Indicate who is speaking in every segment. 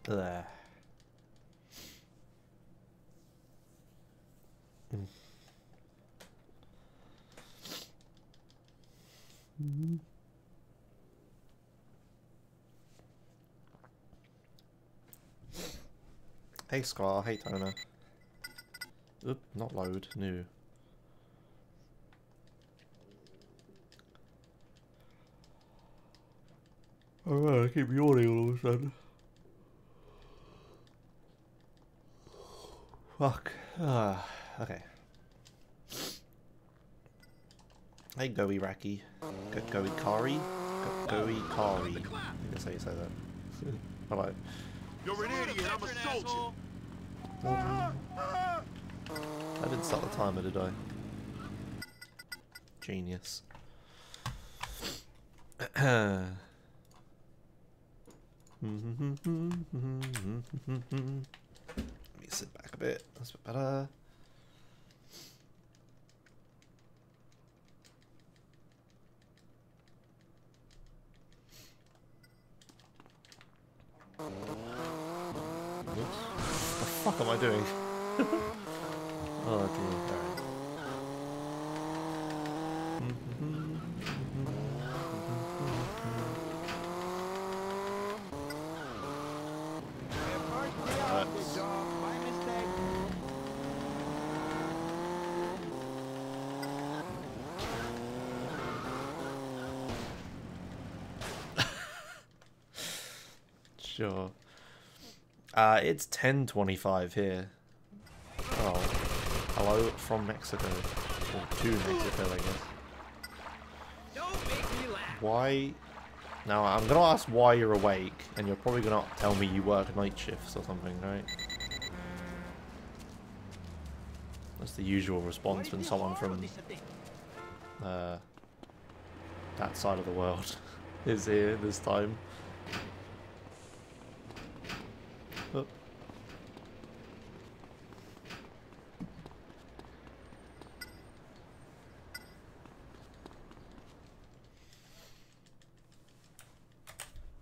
Speaker 1: There. Hey Scar, hey Tona. Oop, not load, new. Oh, I keep yawning all of a sudden. Fuck. Okay. Hey, Goey Raki. Goey Kari? Goey Kari. That's how you say that. Alright.
Speaker 2: You're an idiot, I'm a soldier!
Speaker 1: I didn't start the timer, did I? Genius. Let me sit back a bit. That's a bit better. What the fuck am I doing? Oh dear. Sure. It's 10:25 here. Oh, hello from Mexico, or to Mexico, I guess.
Speaker 3: Don't make me laugh.
Speaker 1: Why? Now I'm gonna ask why you're awake, and you're probably gonna tell me you work night shifts or something, right? That's the usual response when someone from that side of the world is here this time. Oh.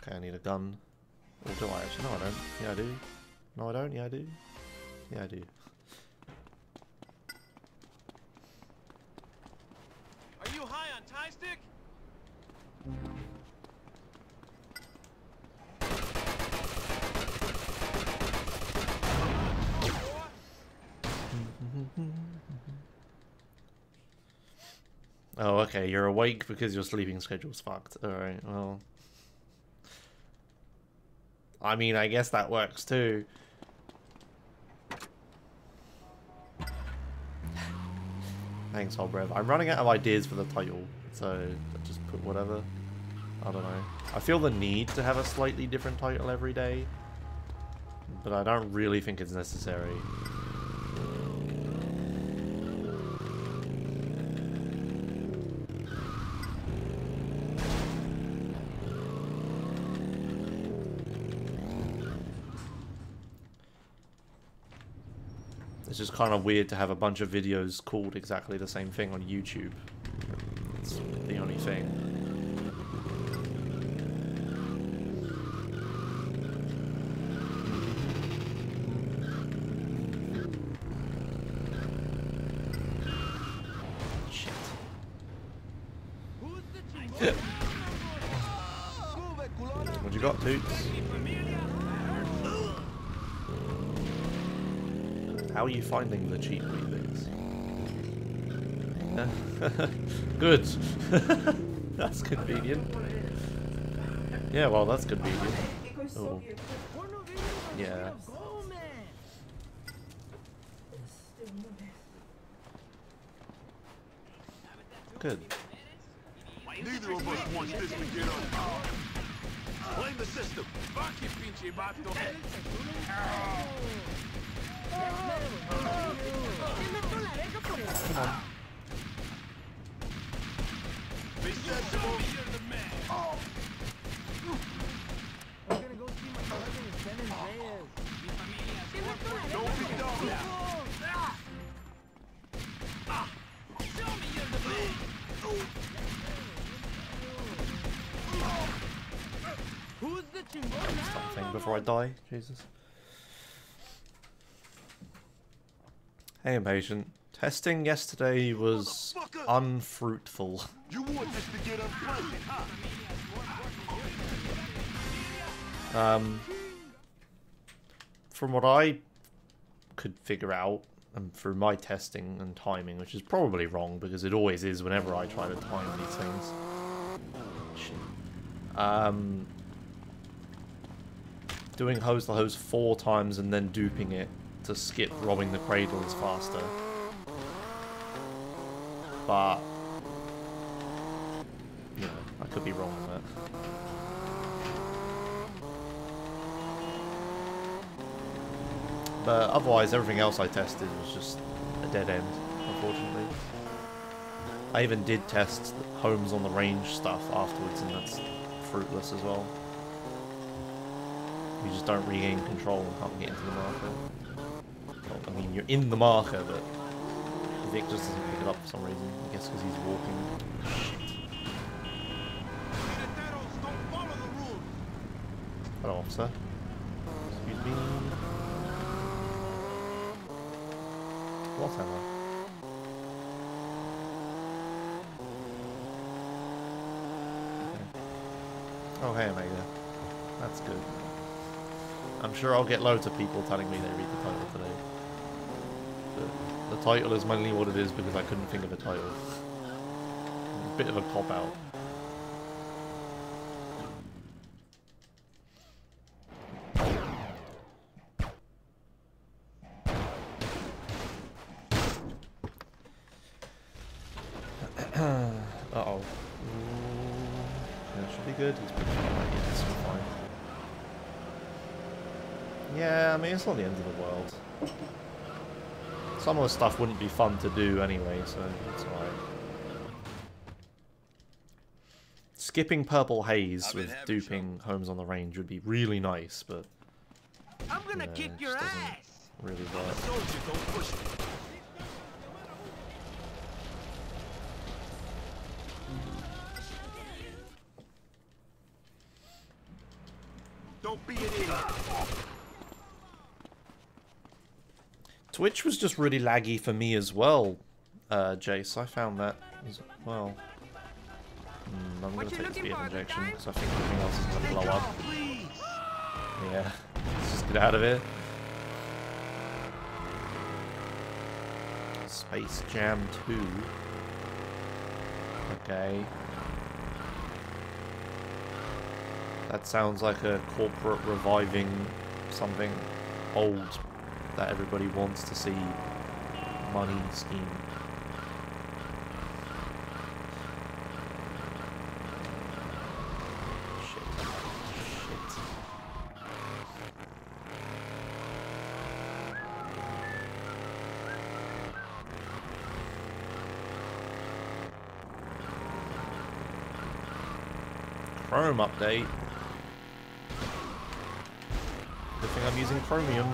Speaker 1: Okay, I need a gun. Or do I actually? No, I don't. Yeah, I do. No, I don't. Yeah, I do. Yeah, I do.
Speaker 3: Are you high on Thai stick?
Speaker 1: Oh, okay. You're awake because your sleeping schedule's fucked. Alright, well. I mean, I guess that works too. Thanks, Holbrev. I'm running out of ideas for the title, so I'll just put whatever. I don't know. I feel the need to have a slightly different title every day, but I don't really think it's necessary. It's just kind of weird to have a bunch of videos called exactly the same thing on YouTube. That's the only thing. Shit. What you got, Toots? How are you finding the cheap wee bits? Good. That's convenient. Yeah, well, that's convenient. Oh. Yeah. Good.
Speaker 2: Neither of us wants this to get on. Blame the system. Fuck you, pinche vato.
Speaker 1: Come on.
Speaker 2: Be sensible. You're the man.
Speaker 4: I'm gonna go see my cousin in San Andreas.
Speaker 2: Don't be dumb.
Speaker 3: Show me you're the man.
Speaker 1: before I die. Jesus. Hey, impatient. Testing yesterday was unfruitful.
Speaker 2: You want this to get unpleasant, huh?
Speaker 1: From what I could figure out, and through my testing and timing, which is probably wrong because it always is whenever I try to time these things. Shit. Doing hose to hose 4 times and then duping it to skip robbing the cradle is faster. But you know, I could be wrong on that. But otherwise, everything else I tested was just a dead end, unfortunately. I even did test homes on the range stuff afterwards, and that's fruitless as well. You just don't regain control and can't get into the marker. Well, I mean, you're in the marker, but Vic just doesn't pick it up for some reason. I guess because he's walking. Hello, officer. Excuse me. Whatever. Okay. Oh, hey, Omega. That's good. I'm sure I'll get loads of people telling me they read the title today. But the title is mainly what it is because I couldn't think of a title. A bit of a cop-out. Uh-oh. That should be good. He's pretty far. Yeah, this will be fine. Yeah, I mean, it's not the end of the world. Some of the stuff wouldn't be fun to do anyway, so it's alright. Skipping Purple Haze with duping Homes on the Range would be really nice, but
Speaker 3: I'm gonna kick your ass.
Speaker 1: Really work.
Speaker 2: Soldier, don't push me. Don't be an idiot.
Speaker 1: Twitch was just really laggy for me as well, Jace. I found that as well. I'm going to take the speed injection because I think everything else is going to blow up. Yeah, let's just get out of here. Space Jam 2. Okay. That sounds like a corporate reviving something old that everybody wants to see. Money scheme. Shit. Shit. Chrome update. Good thing I'm using Chromium.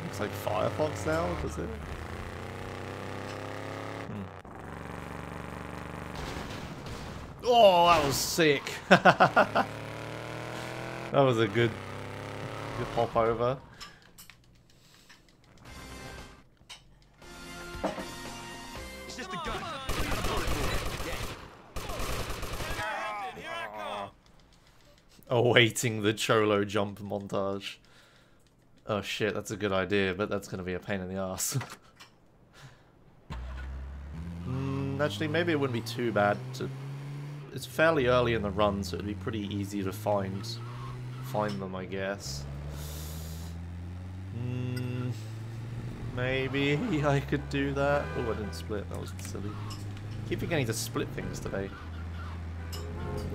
Speaker 1: Looks like Firefox now, does it? Oh, that was sick. That was a good hop over.
Speaker 2: It's just a gun.
Speaker 1: Awaiting the Cholo jump montage. Oh shit, that's a good idea, but that's gonna be a pain in the ass. Actually, maybe it wouldn't be too bad to... It's fairly early in the run, so it'd be pretty easy to find them, I guess. Maybe I could do that. Oh, I didn't split. That was silly. Keep forgetting to split things today.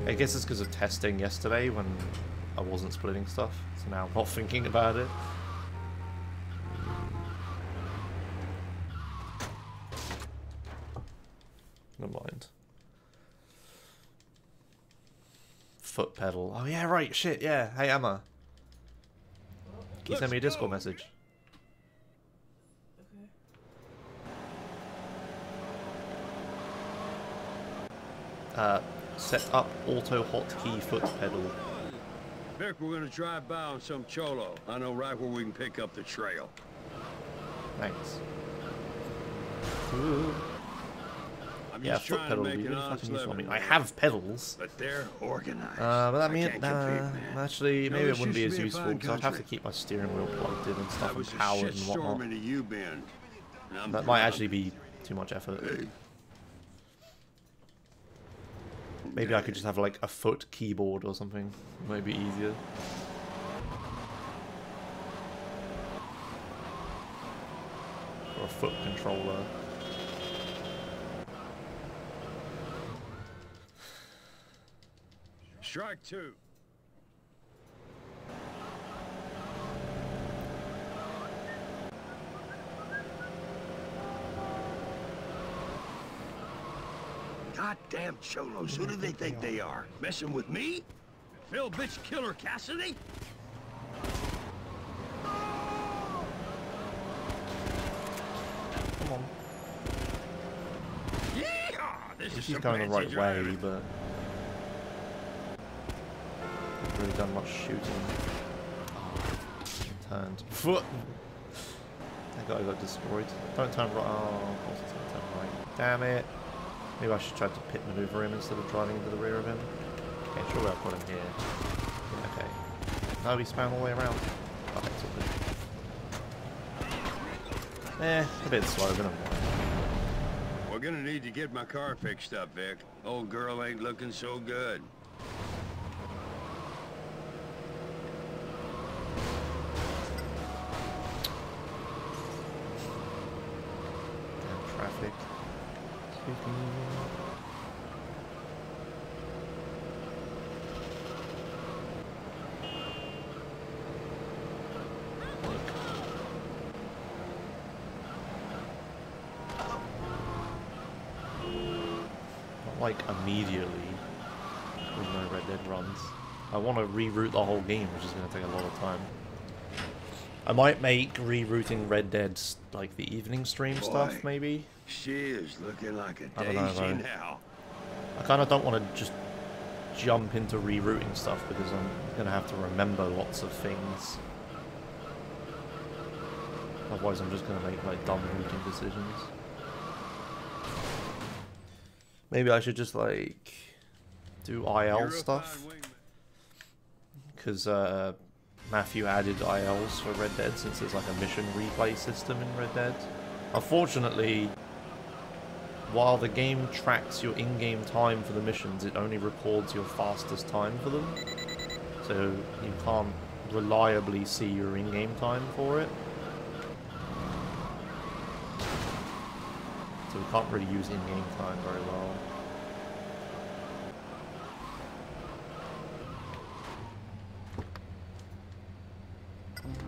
Speaker 1: I guess it's because of testing yesterday when I wasn't splitting stuff, so now I'm not thinking about it. Never mind. Foot pedal. Oh yeah, right, shit, yeah. Hey Emma. Can you send me a Discord message? Set up auto hotkey foot pedal.
Speaker 2: Vic, we're gonna drive by on some cholo. I know right where we can pick up the trail.
Speaker 1: Thanks. Ooh.
Speaker 2: I'm
Speaker 1: Yeah,
Speaker 2: just
Speaker 1: foot
Speaker 2: trying to
Speaker 1: pedal would
Speaker 2: make
Speaker 1: be
Speaker 2: an
Speaker 1: really
Speaker 2: honest
Speaker 1: fucking useful. I
Speaker 2: living.
Speaker 1: mean, I have pedals.
Speaker 2: But they're organized.
Speaker 1: But that
Speaker 2: I
Speaker 1: means,
Speaker 2: can't compete, man.
Speaker 1: actually,
Speaker 2: No,
Speaker 1: maybe it
Speaker 2: this
Speaker 1: wouldn't be
Speaker 2: used
Speaker 1: as
Speaker 2: to be a
Speaker 1: useful
Speaker 2: fine
Speaker 1: because I'd have to
Speaker 2: country.
Speaker 1: keep my steering wheel plugged in and stuff
Speaker 2: That
Speaker 1: and
Speaker 2: was a
Speaker 1: powered and
Speaker 2: shitstorm
Speaker 1: whatnot.
Speaker 2: into you, Ben. And I'm
Speaker 1: That might
Speaker 2: proud.
Speaker 1: actually be too much effort.
Speaker 2: Hey.
Speaker 1: Maybe I could just have like a foot keyboard or something. Might be easier. Or a foot controller.
Speaker 2: Strike two. Goddamn cholos, who do they think they are? Messing with me? Phil bitch killer Cassidy?
Speaker 1: Come on.
Speaker 2: Yeehaw! This is
Speaker 1: She's
Speaker 2: some
Speaker 1: going the right
Speaker 2: fancy
Speaker 1: way,
Speaker 2: driving.
Speaker 1: but haven't really done much shooting. Turned. Foot. That guy got destroyed. Don't turn right. Oh, of course it's gonna turn right. Damn it. Maybe I should try to pit maneuver him instead of driving into the rear of him. Okay, sure I'll put him here. Okay. No, he spun all the way around. Okay, it's all good. A bit slow, but I'm fine.
Speaker 2: We're gonna need to get my car fixed up, Vic. Old girl ain't looking so good.
Speaker 1: Damn traffic. Excuse me. Not like immediately with no Red Dead runs. I want to reroute the whole game, which is going to take a lot of time. I might make rerouting Red Dead like the evening stream stuff, maybe.
Speaker 2: She is looking like a
Speaker 1: I don't know,
Speaker 2: daisy
Speaker 1: though.
Speaker 2: now.
Speaker 1: I kind of don't want to just jump into rerouting stuff because I'm going to have to remember lots of things. Otherwise I'm just going to make like dumb routing decisions. Maybe I should just like do IL stuff. Because Matthew added ILs for Red Dead since there's like a mission replay system in Red Dead. Unfortunately, while the game tracks your in-game time for the missions, it only records your fastest time for them. So you can't reliably see your in-game time for it. So we can't really use in-game time very well.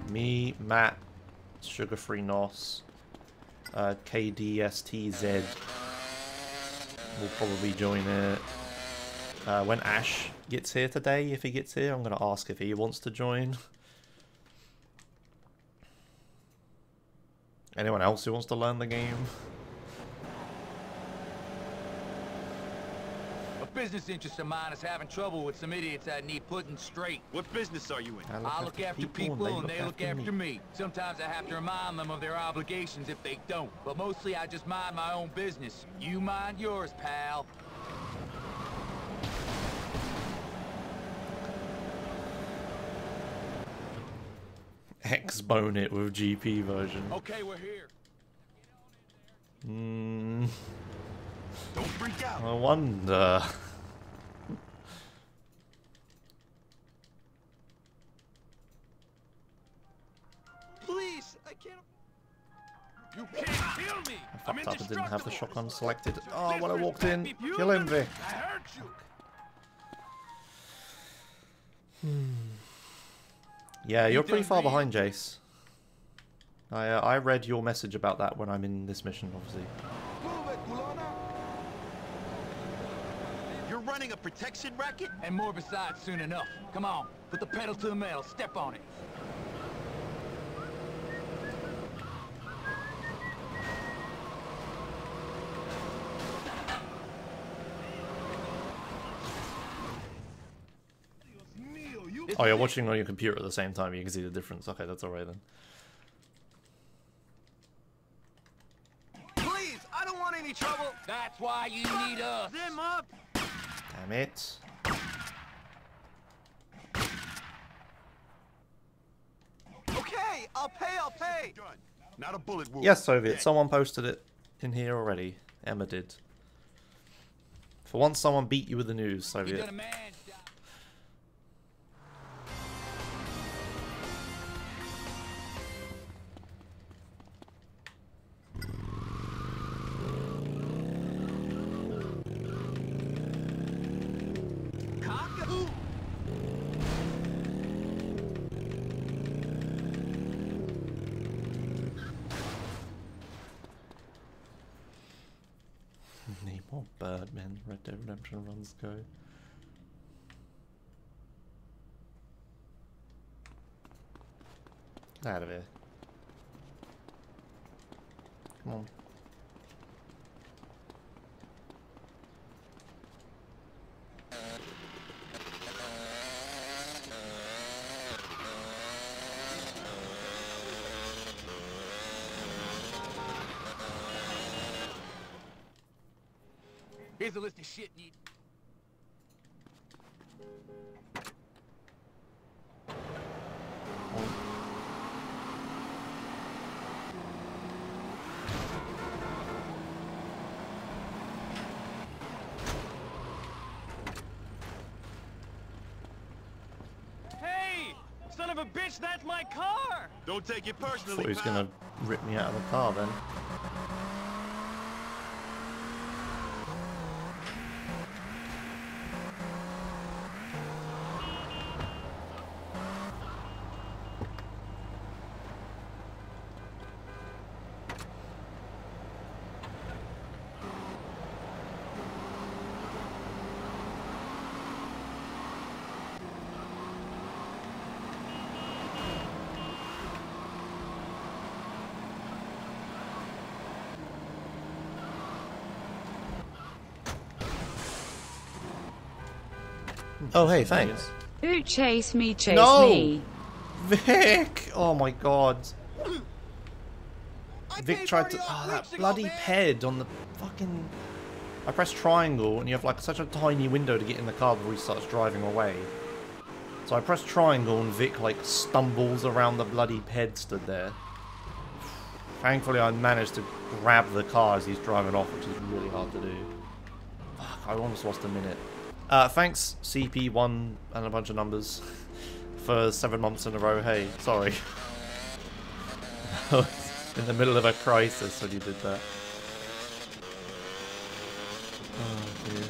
Speaker 1: Me, Matt, Sugar-Free Nos, KDSTZ will probably join it. When Ash gets here today, if he gets here, I'm going to ask if he wants to join. Anyone else who wants to learn the game?
Speaker 5: A business interest of mine is having trouble with some idiots that need putting straight.
Speaker 2: What business are you in?
Speaker 5: I look after people and they look after me. Sometimes I have to remind them of their obligations if they don't. But mostly I just mind my own business. You mind yours, pal.
Speaker 1: X-bone it with GP version.
Speaker 5: Okay, we're here.
Speaker 2: Don't freak out.
Speaker 1: I wonder.
Speaker 5: Please, I can't. You can't kill me.
Speaker 1: I fucked up and didn't have the shotgun selected. Oh, when I walked in. Kill him, Vic.
Speaker 5: I hurt you.
Speaker 1: Yeah, you're pretty far behind, Jace. I read your message about that when I'm in this mission, obviously.
Speaker 2: You're running a protection racket?
Speaker 5: And more besides soon enough. Come on, put the pedal to the metal. Step on it.
Speaker 2: Dios mío, you
Speaker 1: Oh, you're watching on your computer at the same time. You can see the difference. Okay, that's alright then.
Speaker 3: Please, I don't want any trouble.
Speaker 5: That's why you need us.
Speaker 3: Them up.
Speaker 1: Damn it.
Speaker 3: Okay, I'll pay.
Speaker 2: Done. Not a bullet wound.
Speaker 1: Yes, Soviet. Someone posted it in here already. Emma did. For once, someone beat you with the news,
Speaker 5: You
Speaker 1: Soviet.
Speaker 5: done a man's job.
Speaker 3: Cock-a-doodle.
Speaker 1: Need more Birdmen. Red Dead Redemption runs go. Out of here. Come on.
Speaker 5: Here's a list of shit you...
Speaker 3: Hey, son of a bitch, that's my car.
Speaker 2: Don't take it
Speaker 1: Thought
Speaker 2: personally,
Speaker 1: he was
Speaker 2: pal.
Speaker 1: gonna rip me out of the car then. Oh, hey, thanks.
Speaker 6: Who chase me, chase
Speaker 1: No!
Speaker 6: me.
Speaker 1: Vic! Oh my god. Vic
Speaker 3: paid
Speaker 1: tried to...
Speaker 3: $30
Speaker 1: Oh, that
Speaker 3: weeks ago,
Speaker 1: bloody
Speaker 3: man.
Speaker 1: ped on the fucking... I press triangle and you have like such a tiny window to get in the car before he starts driving away. So I press triangle and Vic like stumbles around the bloody ped stood there. Thankfully I managed to grab the car as he's driving off, which is really hard to do. Fuck, I almost lost a minute. Thanks CP1 and a bunch of numbers for 7 months in a row. Hey, sorry. I was in the middle of a crisis when you did that. Oh dear.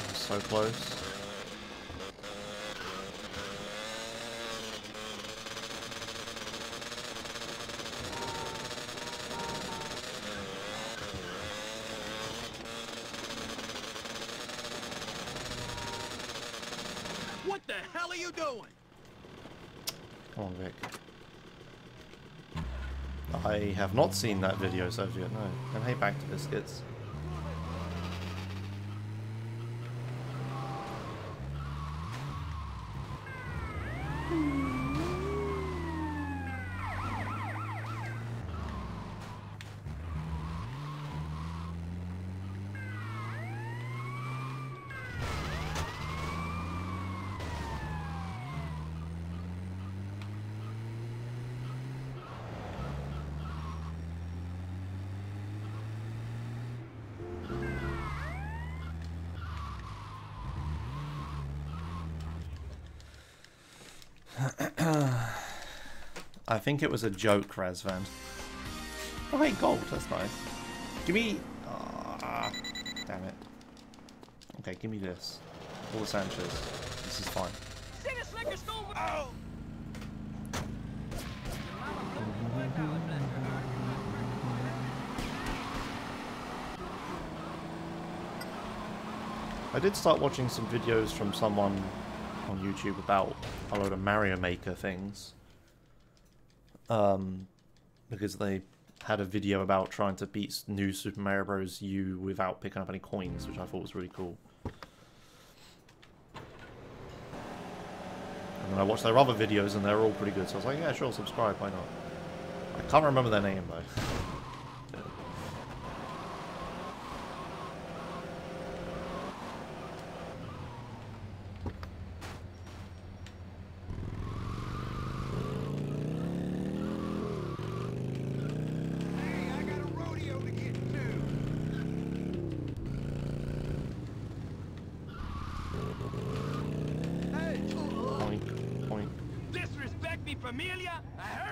Speaker 1: I'm so close.
Speaker 3: What the hell are you doing?
Speaker 1: Come on, Vic. I have not seen that video, Soviet, no. And hey, back to biscuits. I think it was a joke, Razvan. Oh, hey, gold. That's nice. Give me... damn it. Okay, give me this. All the Sanchez. This is fine.
Speaker 3: Oh!
Speaker 1: I did start watching some videos from someone on YouTube about a load of Mario Maker things. Because they had a video about trying to beat new Super Mario Bros. U without picking up any coins, which I thought was really cool. And I watched their other videos and they're all pretty good, so I was like, yeah, sure, subscribe, why not? I can't remember their name though.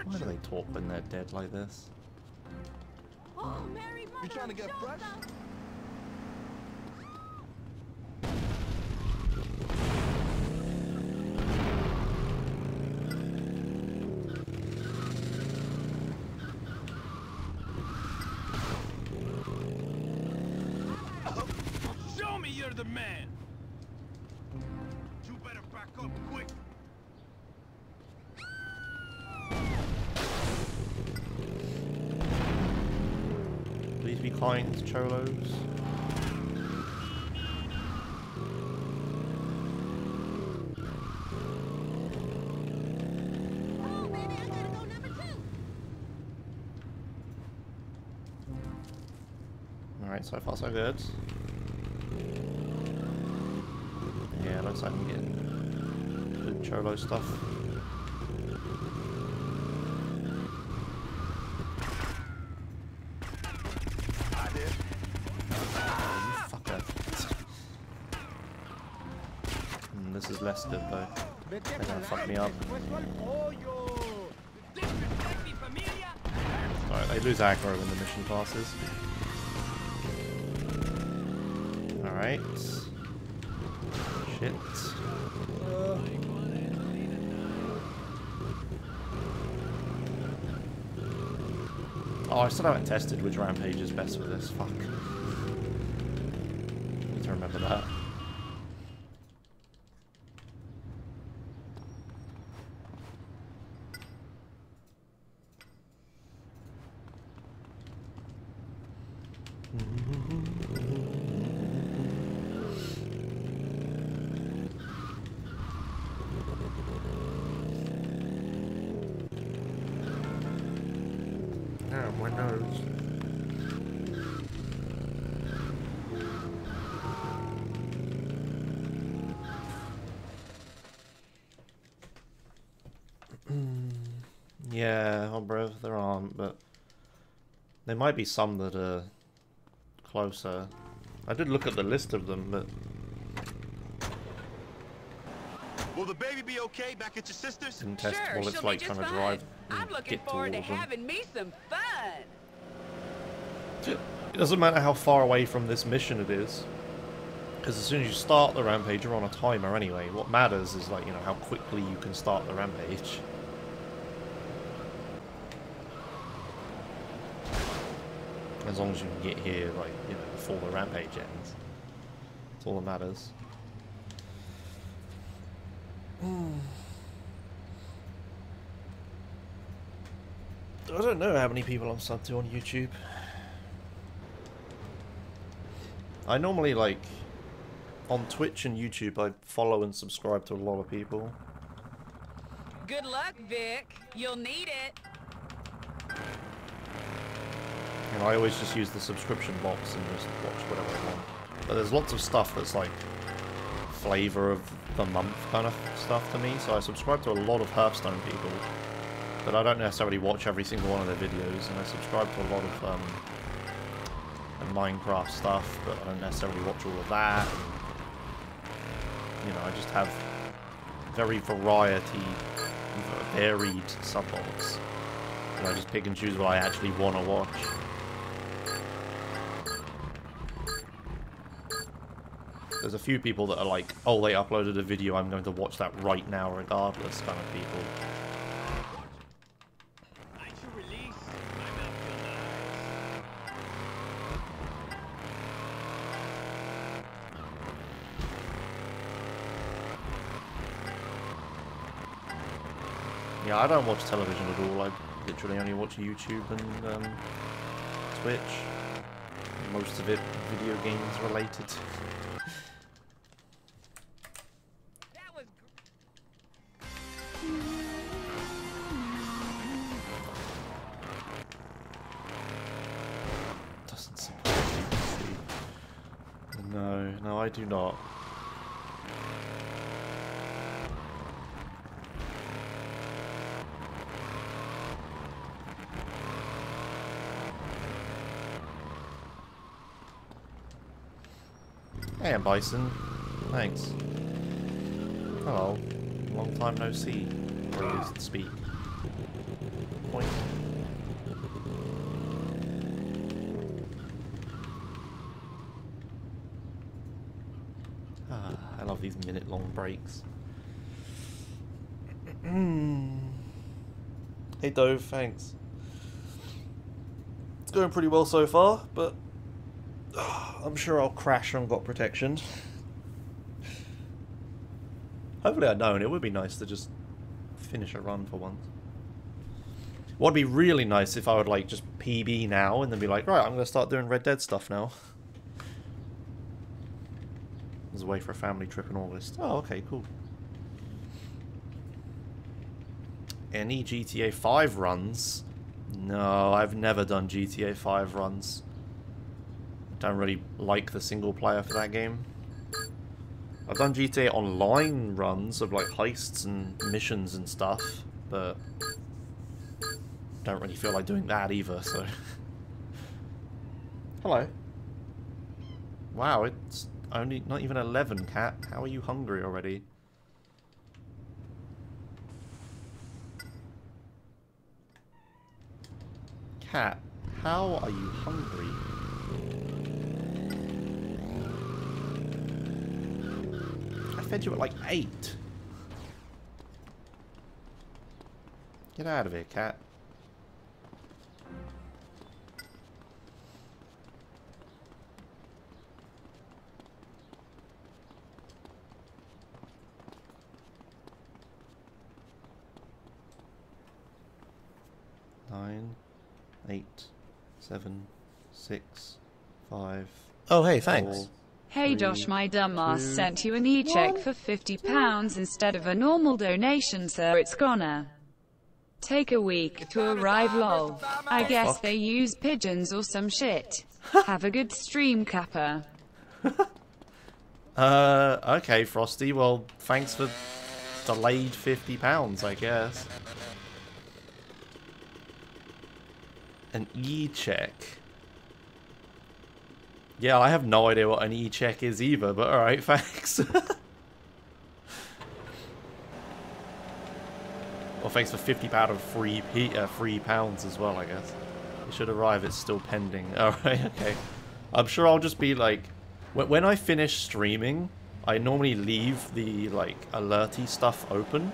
Speaker 1: Why do they talk when they're dead like this?
Speaker 6: Oh, Mary Mother,
Speaker 2: You trying to get fresh?
Speaker 3: Show me you're the man.
Speaker 2: You better back up quick.
Speaker 1: Please be kind, cholos.
Speaker 6: Oh, baby, I gotta go number 2.
Speaker 1: Alright, so far so good. Yeah, looks like I'm getting good cholo stuff. This is less good though. They're gonna fuck me up. Alright, they lose aggro when the mission passes. Alright. Shit. Oh, I still haven't tested which rampage is best for this. Fuck. Need to remember that. Oh, my nose. Yeah, oh bro, there aren't, but there might be some that are closer. I did look at the list of them, but
Speaker 2: Will the baby be okay back at your sister's?
Speaker 1: didn't test
Speaker 6: Sure,
Speaker 1: while it's
Speaker 6: she'll
Speaker 1: like
Speaker 6: be
Speaker 1: trying
Speaker 6: just
Speaker 1: to
Speaker 6: fine.
Speaker 1: drive
Speaker 6: I'm
Speaker 1: and
Speaker 6: looking
Speaker 1: get
Speaker 6: forward to
Speaker 1: towards them.
Speaker 6: having me some fun.
Speaker 1: It doesn't matter how far away from this mission it is, because as soon as you start the rampage, you're on a timer anyway. What matters is, like, you know, how quickly you can start the rampage. As long as you can get here, like, you know, before the rampage ends. That's all that matters. I don't know how many people I'm subbed to on YouTube. I normally, like, on Twitch and YouTube, I follow and subscribe to a lot of people.
Speaker 6: Good luck, Vic. You'll need it.
Speaker 1: And I always just use the subscription box and just watch whatever I want. But there's lots of stuff that's like flavor of the month kind of stuff to me, so I subscribe to a lot of Hearthstone people. But I don't necessarily watch every single one of their videos, and I subscribe to a lot of Minecraft stuff, but I don't necessarily watch all of that. And, you know, I just have very varied subbox. And I just pick and choose what I actually want to watch. There's a few people that are like, oh, they uploaded a video, I'm going to watch that right now regardless kind of people. Yeah, I don't watch television at all. I literally only watch YouTube and Twitch. Most of it video games related.
Speaker 6: That was
Speaker 1: No, I do not. Hey, Bison. Thanks. Hello. Long time no see. Or at least speak. Point. I love these minute-long breaks. Hey Dove, thanks. It's going pretty well so far, but I'm sure I'll crash on Got Protection. Hopefully I don't. It would be nice to just finish a run for once. What'd be really nice if I would like just PB now and then be like, right, I'm gonna start doing Red Dead stuff now. I was away for a family trip in August. Oh, okay, cool. Any GTA 5 runs? No, I've never done GTA 5 runs. Don't really like the single player for that game. I've done GTA Online runs of like heists and missions and stuff, but don't really feel like doing that either, so... Hello. Wow, it's only not even 11, Cat. How are you hungry already? Cat, how are you hungry? I fed you at like 8. Get out of here, Cat. Nine, 8, 7, 6, 5. Oh, hey, thanks. 4,
Speaker 6: Hey
Speaker 1: 3,
Speaker 6: Josh, my dumbass
Speaker 1: 2,
Speaker 6: sent you an e-check for £50 instead of a normal donation, so it's gonna take a week to arrive, lol. I guess they use pigeons or some shit. Have a good stream, Kappa.
Speaker 1: Okay, Frosty, well, thanks for delayed £50, I guess. An e-check. Yeah, I have no idea what an e-check is either, but alright, thanks. Well, thanks for £50 of free pounds as well, I guess. It should arrive, it's still pending. Alright, okay. I'm sure I'll just be like... When I finish streaming, I normally leave the, like, alerty stuff open.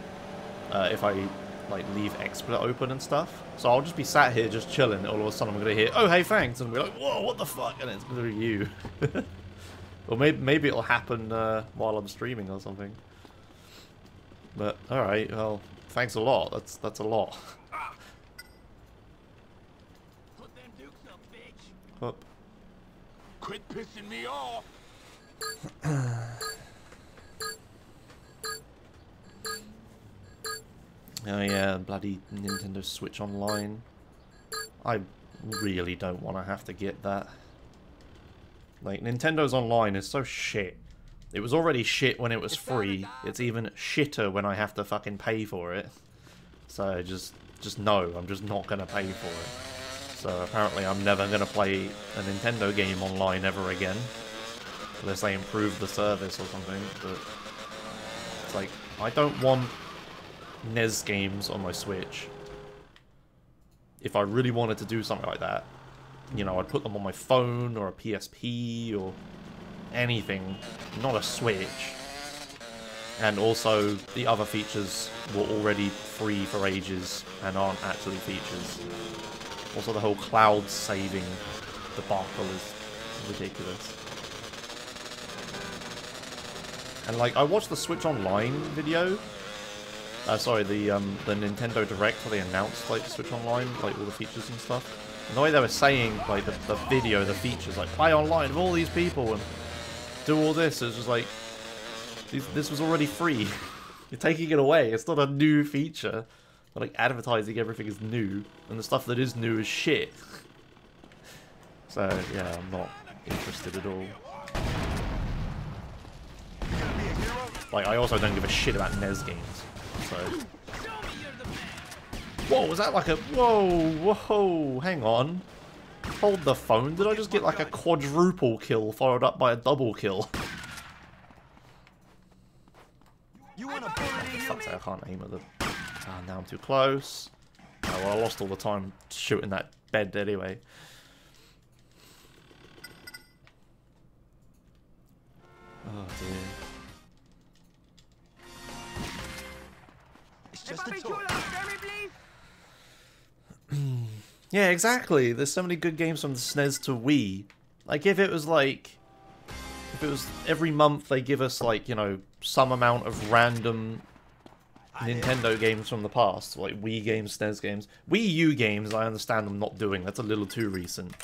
Speaker 1: If I, like, leave XSplit open and stuff. So I'll just be sat here just chilling, all of a sudden I'm going to hear, oh, hey, thanks, and be like, whoa, what the fuck? And it's going to be you. Or maybe it'll happen while I'm streaming or something. But, alright, well, thanks a lot. That's a lot.
Speaker 2: Put them dukes up, bitch.
Speaker 1: Up.
Speaker 2: Quit pissing me off.
Speaker 1: Oh yeah, bloody Nintendo Switch Online. I really don't want to have to get that. Like, Nintendo's Online is so shit. It was already shit when it was free. It's even shitter when I have to fucking pay for it. So just no, I'm just not gonna pay for it. So apparently I'm never gonna play a Nintendo game online ever again. Unless they improve the service or something, but... It's like, I don't want NES games on my Switch. If I really wanted to do something like that, you know, I'd put them on my phone or a PSP or anything, not a Switch. And also, the other features were already free for ages and aren't actually features. Also, the whole cloud saving debacle is ridiculous. And like, I watched the Switch Online video. Sorry, the Nintendo Direct where they announced like Switch Online, like all the features and stuff. And the way they were saying, like the video, the features, like play online with all these people and do all this, it's just like this was already free. You're taking it away. It's not a new feature. But like advertising everything is new, and the stuff that is new is shit. So yeah, I'm not interested at all. Like, I also don't give a shit about NES games. So. Whoa, was that like a... Whoa, hang on. Hold the phone. Did I just get like a quadruple kill followed up by a double kill?
Speaker 2: You want to put it in
Speaker 1: Fuck's sake, I can't aim at them. Ah, now I'm too close. Oh, well, I lost all the time shooting that bed anyway. Oh dear.
Speaker 2: It's just a toy.
Speaker 1: Yeah, exactly. There's so many good games from the SNES to Wii. Like, if it was like... If it was every month they give us, like, you know, some amount of random Nintendo games from the past. Like, Wii games, SNES games. Wii U games, I understand them not doing. That's a little too recent.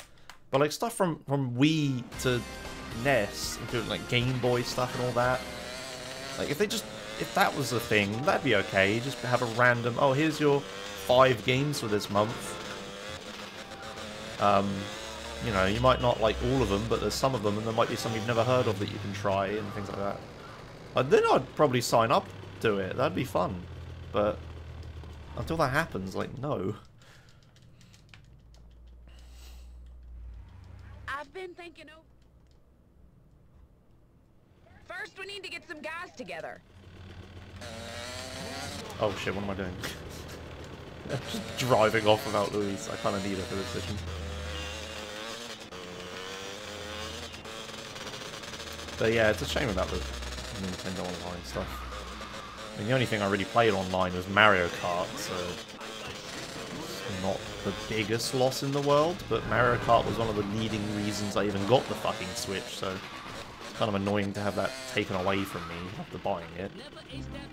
Speaker 1: But, like, stuff from Wii to NES, including, like, Game Boy stuff and all that. Like, if they just... If that was the thing, that'd be okay. Just have a random... Oh, here's your 5 games for this month. You know, you might not like all of them, but there's some of them, and there might be some you've never heard of that you can try, and things like that. And then I'd probably sign up to it. That'd be fun. But until that happens, like, no.
Speaker 7: I've been thinking of... First, we need to get some guys together.
Speaker 1: Oh shit, what am I doing? Just driving off without Louise. I kind of need her for this mission. But yeah, it's a shame about the Nintendo Online stuff. I mean, the only thing I really played online was Mario Kart, so it's not the biggest loss in the world, but Mario Kart was one of the leading reasons I even got the fucking Switch, so it's kind of annoying to have that taken away from me after buying it.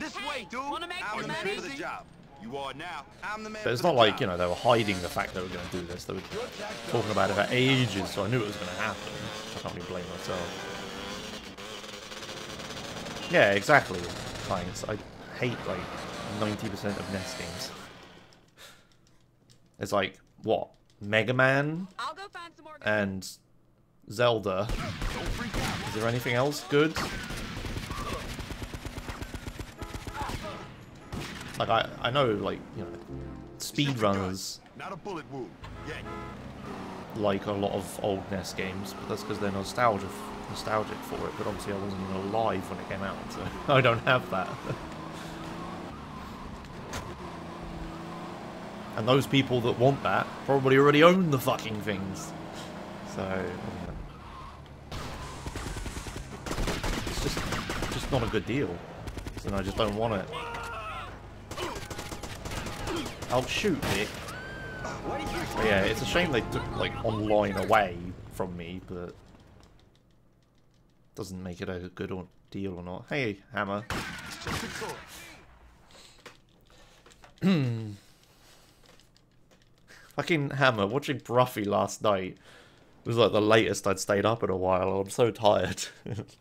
Speaker 2: This way, dude. I'm the man for the job. You are now. I'm the man.
Speaker 1: But it's not like, you know, they were hiding the fact they were going to do this. They were talking about it for ages, so I knew it was going to happen. I can't really blame myself. Yeah, exactly. Thanks. I hate, like, 90% of NES games. It's like, what? Mega Man?
Speaker 7: I'll go find some more
Speaker 1: And Zelda. Is there anything else good? Like, I know, like, you know, speedrunners
Speaker 2: Not a bullet wound. Yeah.
Speaker 1: like a lot of old NES games, but that's because they're nostalgic for it, but obviously I wasn't even alive when it came out, so I don't have that. And those people that want that probably already own the fucking things. So, it's just not a good deal. So I just don't want it. I'll shoot it. But yeah, it's a shame they took, like, online away from me, but doesn't make it a good deal or not. Hey, Hammer. Fucking Hammer, watching Bruffy last night was like the latest I'd stayed up in a while. I'm so tired.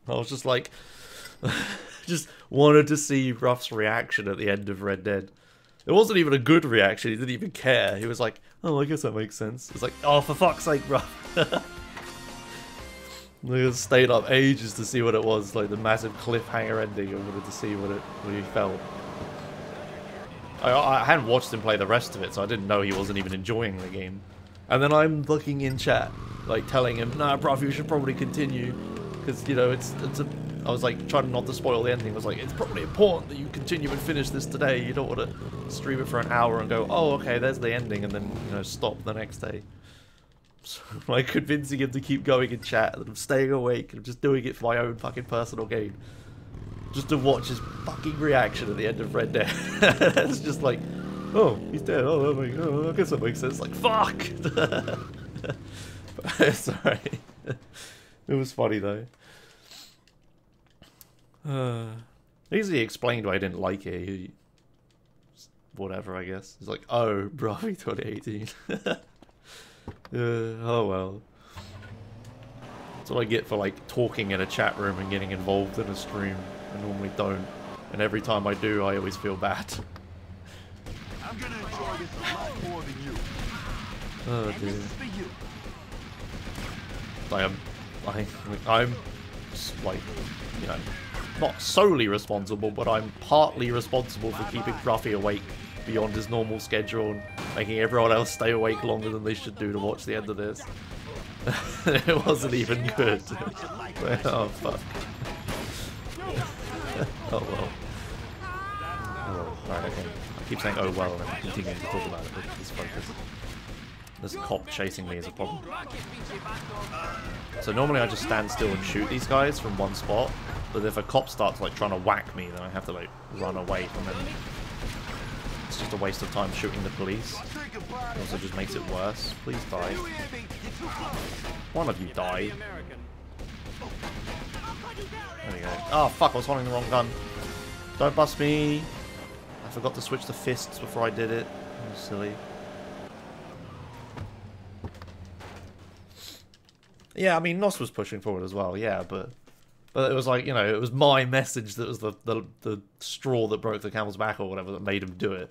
Speaker 1: I was just like, just wanted to see Ruff's reaction at the end of Red Dead. It wasn't even a good reaction. He didn't even care. He was like, oh, I guess that makes sense. It's like, oh, for fuck's sake, Ruff. I stayed up ages to see what it was, like the massive cliffhanger ending. I wanted to see what he felt. I hadn't watched him play the rest of it, so I didn't know he wasn't even enjoying the game. And then I'm looking in chat, like telling him, nah, bruv, you should probably continue. Because, you know, I was like trying not to spoil the ending. I was like, it's probably important that you continue and finish this today. You don't want to stream it for an hour and go, oh, okay, there's the ending, and then, you know, stop the next day. So I'm like convincing him to keep going in chat, and I'm staying awake, and I'm just doing it for my own fucking personal gain. Just to watch his fucking reaction at the end of Red Dead. It's just like, oh, he's dead. Oh, I guess that makes sense. Like, fuck! Sorry. It was funny, though. Easily explained why I didn't like it. Whatever, I guess. It's like, oh, Bruffy 2018. Oh well. That's what I get for like talking in a chat room and getting involved in a stream. I normally don't, and every time I do, I always feel bad.
Speaker 2: I'm gonna enjoy this a lot more than you.
Speaker 1: Oh
Speaker 2: And
Speaker 1: dear.
Speaker 2: this is for you.
Speaker 1: I'm just like, you know, not solely responsible, but I'm partly responsible for keeping Ruffy awake beyond his normal schedule and making everyone else stay awake longer than they should do to watch the end of this. It wasn't even good. Oh, fuck. Oh, well. Oh, right, okay. I keep saying, oh, well, and I'm continuing to talk about it, but just focus. This cop chasing me is a problem. So normally I just stand still and shoot these guys from one spot, but if a cop starts like trying to whack me, then I have to like run away from them. It's just a waste of time shooting the police. It also just makes it worse. Please die. One of you die. There we go. Oh fuck, I was holding the wrong gun. Don't bust me. I forgot to switch to fists before I did it. That was silly. Yeah, I mean, Nos was pushing forward as well, yeah, but it was like, you know, it was my message that was the straw that broke the camel's back or whatever that made him do it.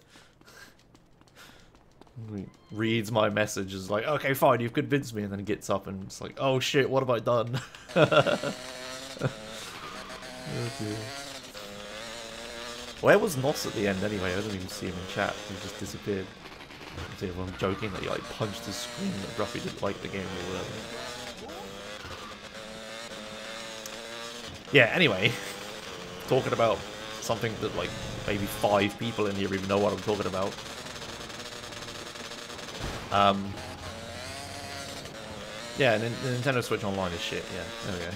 Speaker 1: He reads my message as like, okay, fine, you've convinced me, and then he gets up and it's like, oh shit, what have I done? Oh dear. Where was Nos at the end anyway? I didn't even see him in chat, he just disappeared. I see everyone joking that he like punched his screen that Ruffy didn't like the game or whatever. Yeah, anyway, talking about something that, like, maybe 5 people in here even know what I'm talking about. Yeah, the Nintendo Switch Online is shit, yeah, there we go.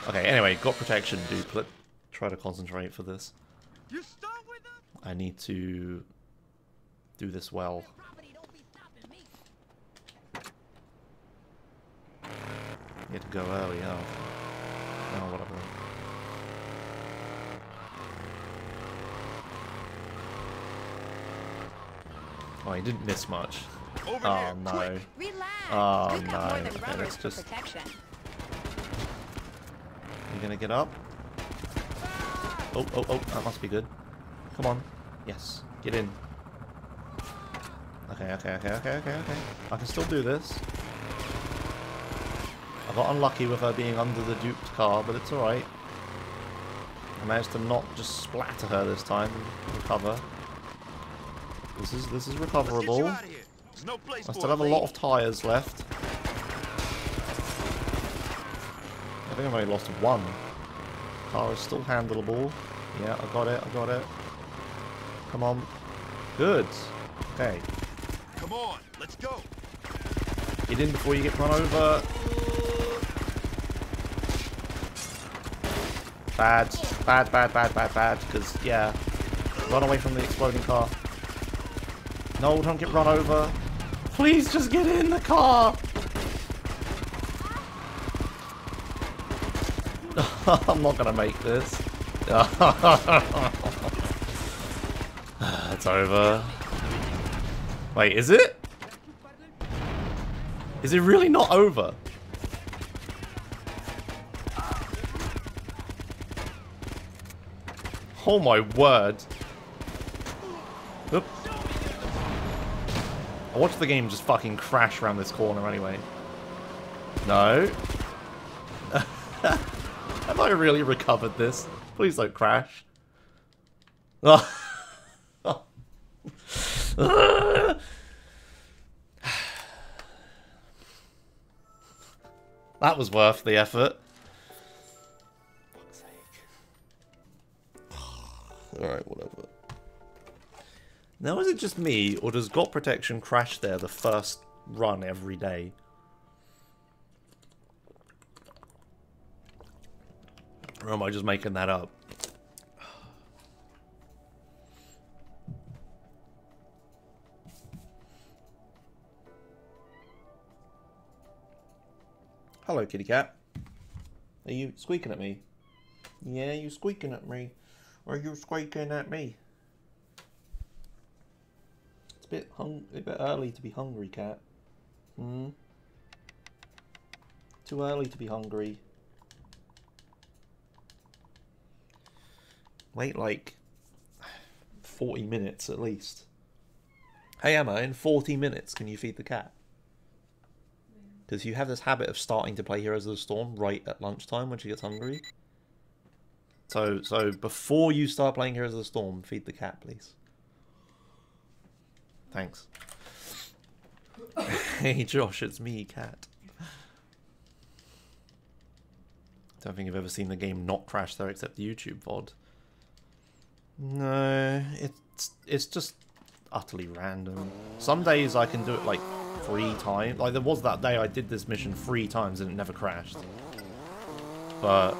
Speaker 1: Okay, anyway, got protection, dude. Let's try to concentrate for this. I need to do this well. You had to go early, oh. Oh, whatever. Oh, he didn't miss much. Oh, no. Oh, no. Okay, let's just... You gonna get up? Oh, oh, oh, that must be good. Come on. Yes, get in. Okay, okay, okay, okay, okay, okay. I can still do this. I got unlucky with her being under the duped car, but it's alright. I managed to not just splatter her this time and recover. This is recoverable. I still have a lot of tyres left. I think I've only lost one. Car is still handleable. Yeah, I got it, I got it. Come on. Good. Okay.
Speaker 2: Come on, let's go.
Speaker 1: Get in before you get run over. Bad. Bad, bad, bad, bad, bad. Because, yeah. Run away from the exploding car. No, don't get run over. Please just get in the car. I'm not gonna make this. It's over. Wait, is it? Is it really not over? Oh my word. Oop. I watched the game just fucking crash around this corner anyway. No. Have I really recovered this? Please don't crash. That was worth the effort. Fuck's sake. Alright, whatever. Now, is it just me, or does Got Protection crash there the first run every day? Or am I just making that up? Hello, kitty cat. Are you squeaking at me? Yeah, you squeaking at me. Or are you squeaking at me? It's a bit early to be hungry, cat. Hmm? Too early to be hungry. Wait like 40 minutes at least. Hey Emma, in 40 minutes, can you feed the cat? Because you have this habit of starting to play Heroes of the Storm right at lunchtime when she gets hungry. So before you start playing Heroes of the Storm, feed the cat, please. Thanks. Hey Josh, it's me, Cat. Don't think I've ever seen the game not crash though, except the YouTube VOD. No, it's just utterly random. Some days I can do it like 3 times. Like there was that day I did this mission 3 times and it never crashed. But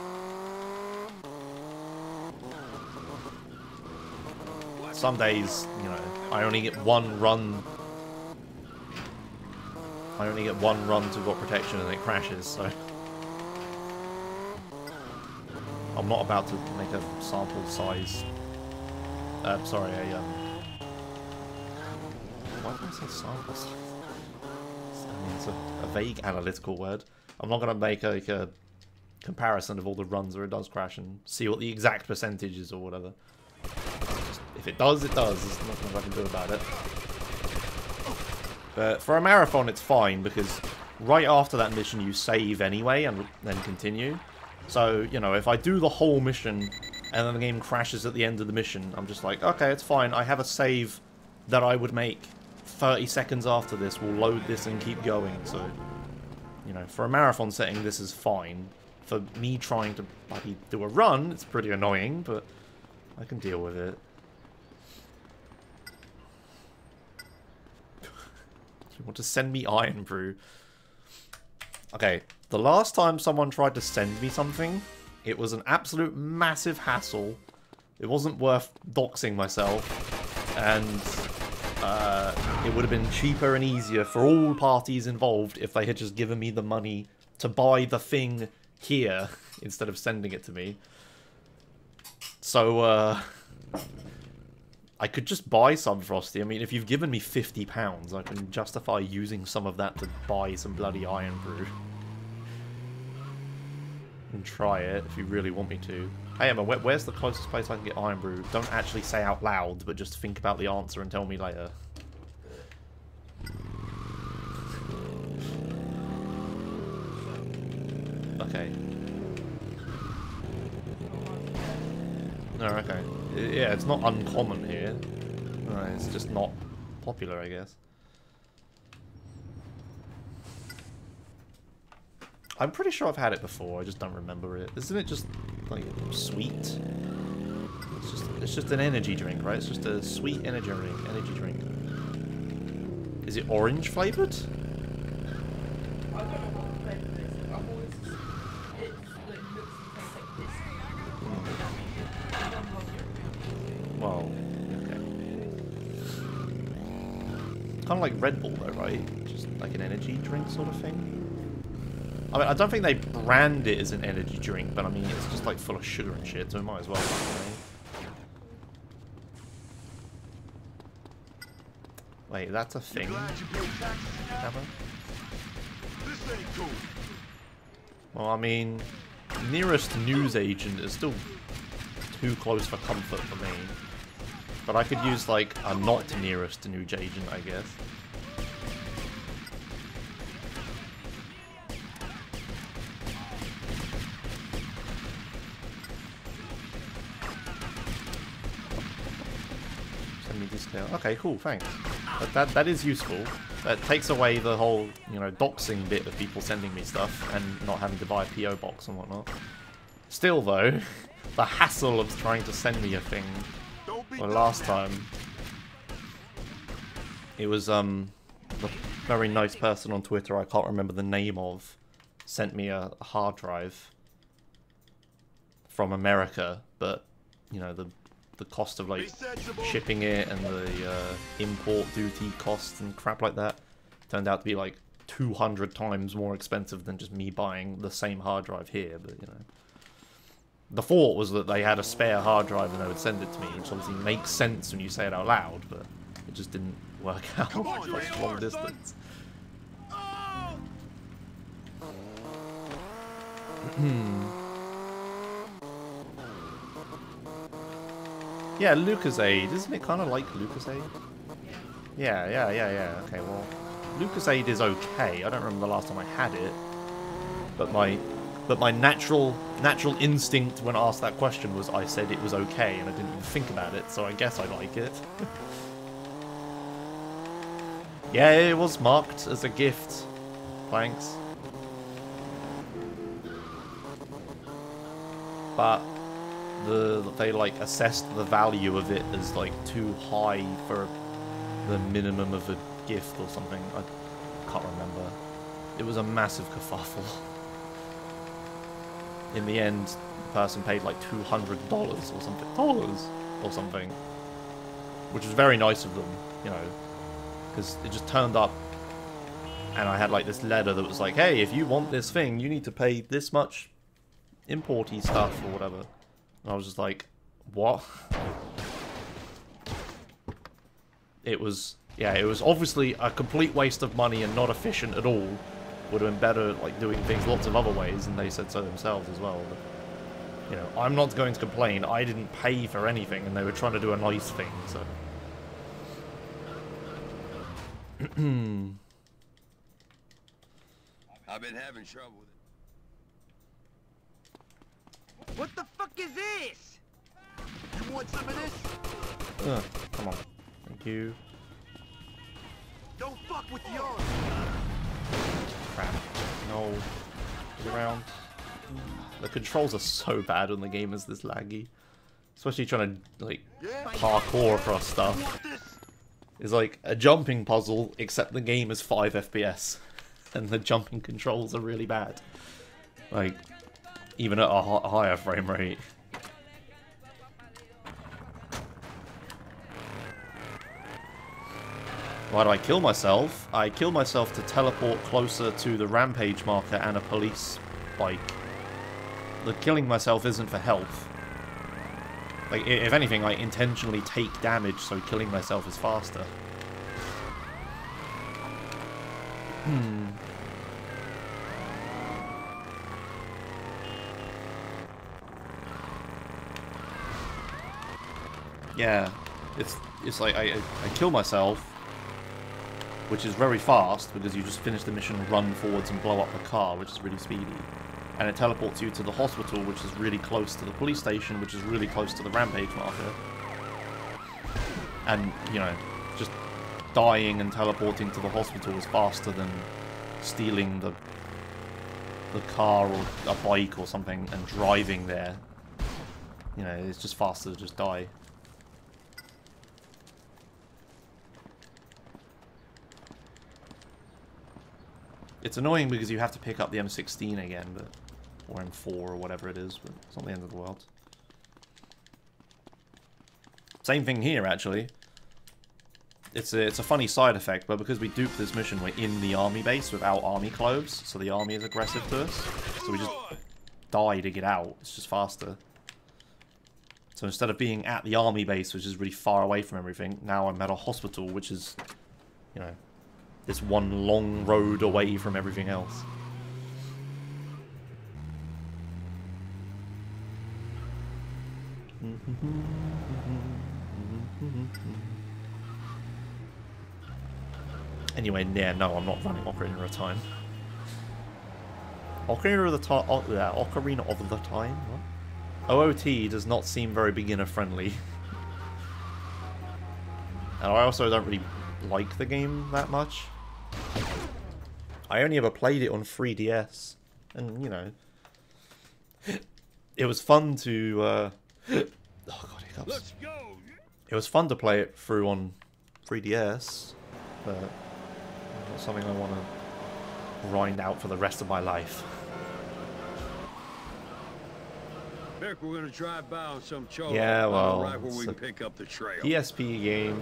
Speaker 1: some days, you know, I only get one run. I only get one run to got protection and it crashes, so I'm not about to make a sample size. Sorry, why did I say sample size? I mean, it's a vague analytical word. I'm not going to make a comparison of all the runs where it does crash and see what the exact percentage is or whatever. Just, if it does, it does. There's nothing I can do about it. But for a marathon, it's fine, because right after that mission, you save anyway and then continue. So, you know, if I do the whole mission and then the game crashes at the end of the mission, I'm just like, okay, it's fine. I have a save that I would make 30 seconds after this. We'll load this and keep going. So, you know, for a marathon setting, this is fine. For me trying to bloody do a run, it's pretty annoying, but I can deal with it. You want to send me Iron Brew? Okay, the last time someone tried to send me something, it was an absolute massive hassle. It wasn't worth doxing myself, and it would have been cheaper and easier for all parties involved if they had just given me the money to buy the thing here instead of sending it to me. So, I could just buy some Frosty. I mean, if you've given me £50, I can justify using some of that to buy some bloody Iron Brew. And try it, if you really want me to. Hey Emma, where's the closest place I can get Iron Brew? Don't actually say out loud, but just think about the answer and tell me later. Okay. Oh, okay. Yeah, it's not uncommon here. It's just not popular, I guess. I'm pretty sure I've had it before, I just don't remember it. Isn't it just, like, sweet? It's just an energy drink, right? It's just a sweet energy drink. Is it orange flavoured?
Speaker 8: I don't know what the flavour is. I've always... It looks and tastes like this.
Speaker 1: Well, okay. Kind of like Red Bull though, right? Just like an energy drink sort of thing. I mean, I don't think they brand it as an energy drink, but I mean, it's just like full of sugar and shit, so it might as well be, right? Wait, that's a thing?
Speaker 2: This ain't cool.
Speaker 1: Well, I mean, nearest newsagent is still too close for comfort for me. But I could use, like, a not nearest newsagent, I guess. Send me discount. Okay, cool, thanks. But that is useful. That takes away the whole, you know, doxing bit of people sending me stuff and not having to buy a PO box and whatnot. Still, though, the hassle of trying to send me a thing. Well, last time, it was, the very nice person on Twitter, I can't remember the name of, sent me a hard drive from America, but, you know, the cost of, like, shipping it and the import duty costs and crap like that turned out to be, like, 200 times more expensive than just me buying the same hard drive here, but, you know. The thought was that they had a spare hard drive and they would send it to me, which obviously makes sense when you say it out loud, but it just didn't work out.
Speaker 2: Come on,
Speaker 1: It's long distance. Yeah, Lucasade. Isn't it kind of like Lucasade? Yeah. Okay, well, LucasAid is okay. I don't remember the last time I had it, but my natural instinct when asked that question was I said it was okay, and I didn't even think about it. So I guess I like it. Yeah, it was marked as a gift. Thanks. But they like assessed the value of it as like too high for the minimum of a gift or something. I can't remember. It was a massive kerfuffle. In the end, the person paid like $200 or something, which was very nice of them, you know, because it just turned up, and I had like this letter that was like, hey, if you want this thing, you need to pay this much importy stuff or whatever. And I was just like, what? It was obviously a complete waste of money and not efficient at all. Would have been better like doing things lots of other ways, and they said so themselves as well. But, you know, I'm not going to complain. I didn't pay for anything, and they were trying to do a nice thing, so.
Speaker 2: I've been having trouble with it.
Speaker 3: What the fuck is this?
Speaker 2: You want some of this?
Speaker 1: Come on. Thank you.
Speaker 2: Don't fuck with the arm.
Speaker 1: Crap. No. Get around. The controls are so bad when the game is this laggy. Especially trying to, like, parkour across stuff. It's like a jumping puzzle, except the game is 5 FPS. And the jumping controls are really bad. Like, even at a higher frame rate. Why do I kill myself? I kill myself to teleport closer to the rampage marker and a police bike. The killing myself isn't for health. Like, if anything, I intentionally take damage so killing myself is faster. Yeah, it's like I kill myself, which is very fast because you just finish the mission, run forwards and blow up the car, which is really speedy. And it teleports you to the hospital, which is really close to the police station, which is really close to the rampage marker. And, you know, just dying and teleporting to the hospital is faster than stealing the car or a bike or something and driving there. You know, it's just faster to just die. It's annoying because you have to pick up the M16 again, but or M4 or whatever it is, but it's not the end of the world. Same thing here, actually. It's a funny side effect, but because we duped this mission, we're in the army base without army clothes, so the army is aggressive to us. So we just die to get out. It's just faster. So instead of being at the army base, which is really far away from everything, now I'm at a hospital, which is, you know, this one long road away from everything else. Anyway, yeah, no, I'm not running Ocarina of Time. Ocarina of the Time. Oh, yeah, Ocarina of the Time. What? OOT does not seem very beginner friendly. And I also don't really like the game that much. I only ever played it on 3DS, and you know, it was fun to. Oh god, hiccups.
Speaker 2: Let's go.
Speaker 1: It was fun to play it through on 3DS, but not something I want to grind out for the rest of my life.
Speaker 2: Beck, we're gonna drive by on some chore.
Speaker 1: Yeah, well,
Speaker 2: right where we can pick up the trail.
Speaker 1: PSP game.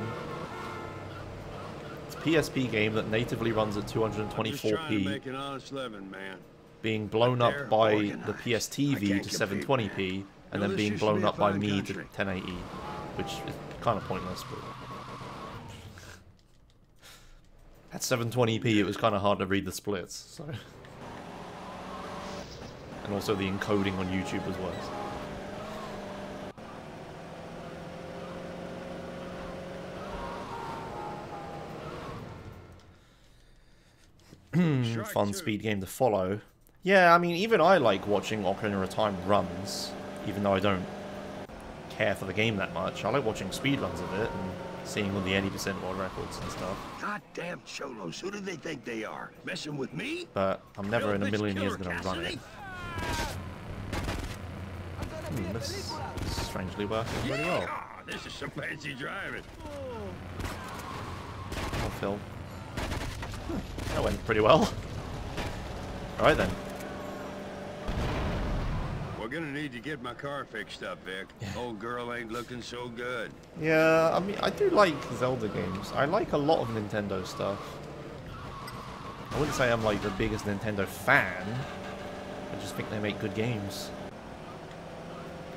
Speaker 1: It's a PSP game that natively runs at 224p.
Speaker 2: Make an honest living, man.
Speaker 1: Being blown up by the PSTV to 720p, and then being blown up by me to 1080, which is kind of pointless, but at 720p it was kind of hard to read the splits, so. And also the encoding on YouTube was worse. one fun speed game to follow. Yeah, I mean, even I like watching Ocarina of Time runs, even though I don't care for the game that much. I like watching speedruns of it and seeing all the 80% world records and stuff.
Speaker 2: Goddamn cholos, who do they think they are? Messing with me?
Speaker 1: But I'm never in a million years going to run it. This is strangely working pretty well.
Speaker 2: Ah, this is some fancy driving.
Speaker 1: Oh, Phil. That went pretty well. Alright then.
Speaker 2: We're gonna need to get my car fixed up, Vic. Old girl ain't looking so good.
Speaker 1: Yeah, I mean, I do like Zelda games. I like a lot of Nintendo stuff. I wouldn't say I'm like the biggest Nintendo fan. I just think they make good games.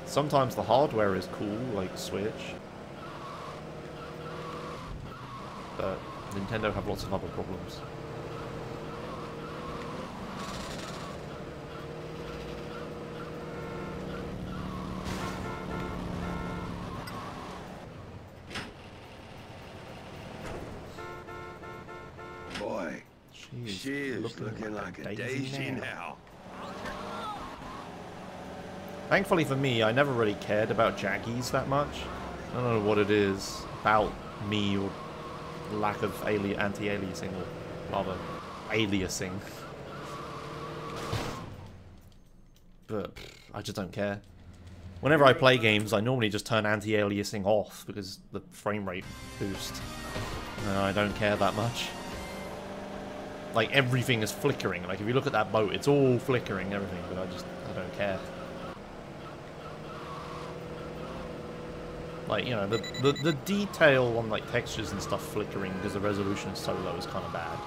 Speaker 1: Sometimes the hardware is cool, like Switch. But Nintendo have lots of other problems.
Speaker 2: Boy, she is looking like a daisy now.
Speaker 1: Thankfully for me, I never really cared about Jaggies that much. I don't know what it is about me or lack of anti-aliasing, or rather, aliasing. But I just don't care. Whenever I play games, I normally just turn anti-aliasing off because the frame rate boost. And I don't care that much. Like, everything is flickering. Like, if you look at that boat, it's all flickering, everything, but I don't care. Like, you know, the detail on, like, textures and stuff flickering because the resolution is so low is kind of bad.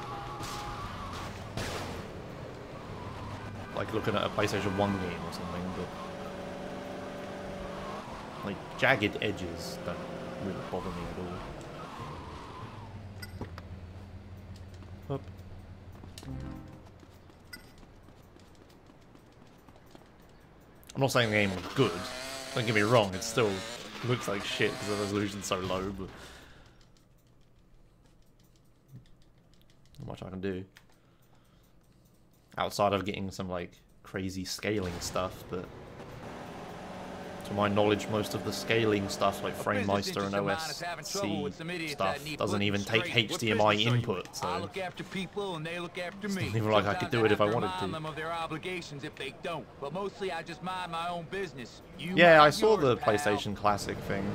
Speaker 1: Like, looking at a PlayStation 1 game or something, but... like, jagged edges don't really bother me at all. Up. I'm not saying the game was good. Don't get me wrong, it still looks like shit because the resolution's so low, but not much I can do. Outside of getting some, like, crazy scaling stuff, but to my knowledge, most of the scaling stuff, like FrameMeister and OSC stuff, doesn't even take HDMI input, so
Speaker 5: I look after people and they look after me.
Speaker 1: it's not even like I could do it if I wanted to.
Speaker 5: Them of their obligations if they don't, but mostly I just mind my own business.
Speaker 1: Yeah, I saw the PlayStation Classic thing.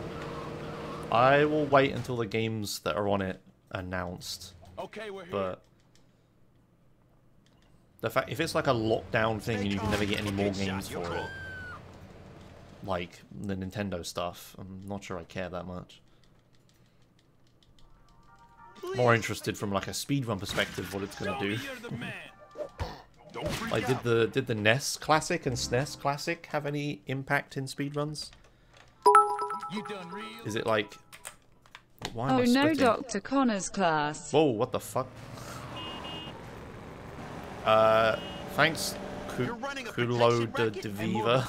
Speaker 1: I will wait until the games that are on it announced.
Speaker 5: Okay, we're here.
Speaker 1: But the fact, if it's like a lockdown thing and you can never get any more games for it, like the Nintendo stuff, I'm not sure I care that much. More interested from like a speedrun perspective what it's gonna do. Like, did the NES Classic and SNES Classic have any impact in speedruns? Is it like... Why am I
Speaker 6: Oh no,
Speaker 1: splitting?
Speaker 6: Dr. Connor's class.
Speaker 1: Whoa, what the fuck? Thanks, Kulo de Diviva.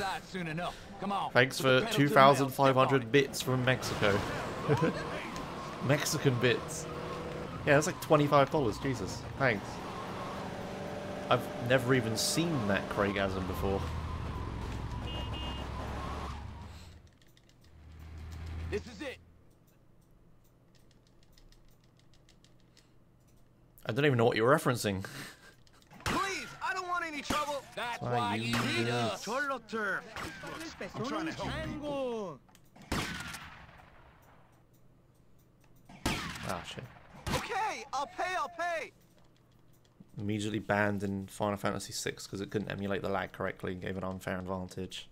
Speaker 1: Thanks for 2,500 bits from Mexico. Mexican bits. Yeah, that's like $25, Jesus. Thanks. I've never even seen that Craigasm before.
Speaker 5: This is it.
Speaker 1: I don't even know what you're referencing.
Speaker 2: Please, I don't want any trouble.
Speaker 5: That's why you need us.
Speaker 2: Cholo turf. I'm trying to help people.
Speaker 1: Ah, shit.
Speaker 2: Okay, I'll pay.
Speaker 1: Immediately banned in Final Fantasy VI because it couldn't emulate the lag correctly and gave an unfair advantage.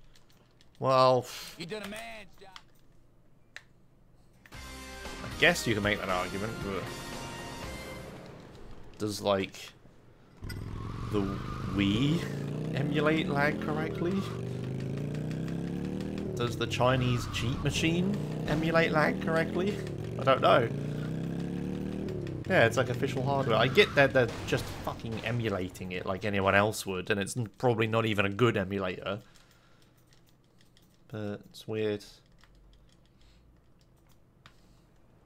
Speaker 1: Well,
Speaker 5: You done a man's job.
Speaker 1: I guess you can make that argument, but does, like, the Wii emulate lag correctly? Does the Chinese cheat machine emulate lag correctly? I don't know. Yeah, it's like official hardware. I get that they're just fucking emulating it like anyone else would, and it's probably not even a good emulator. But it's weird.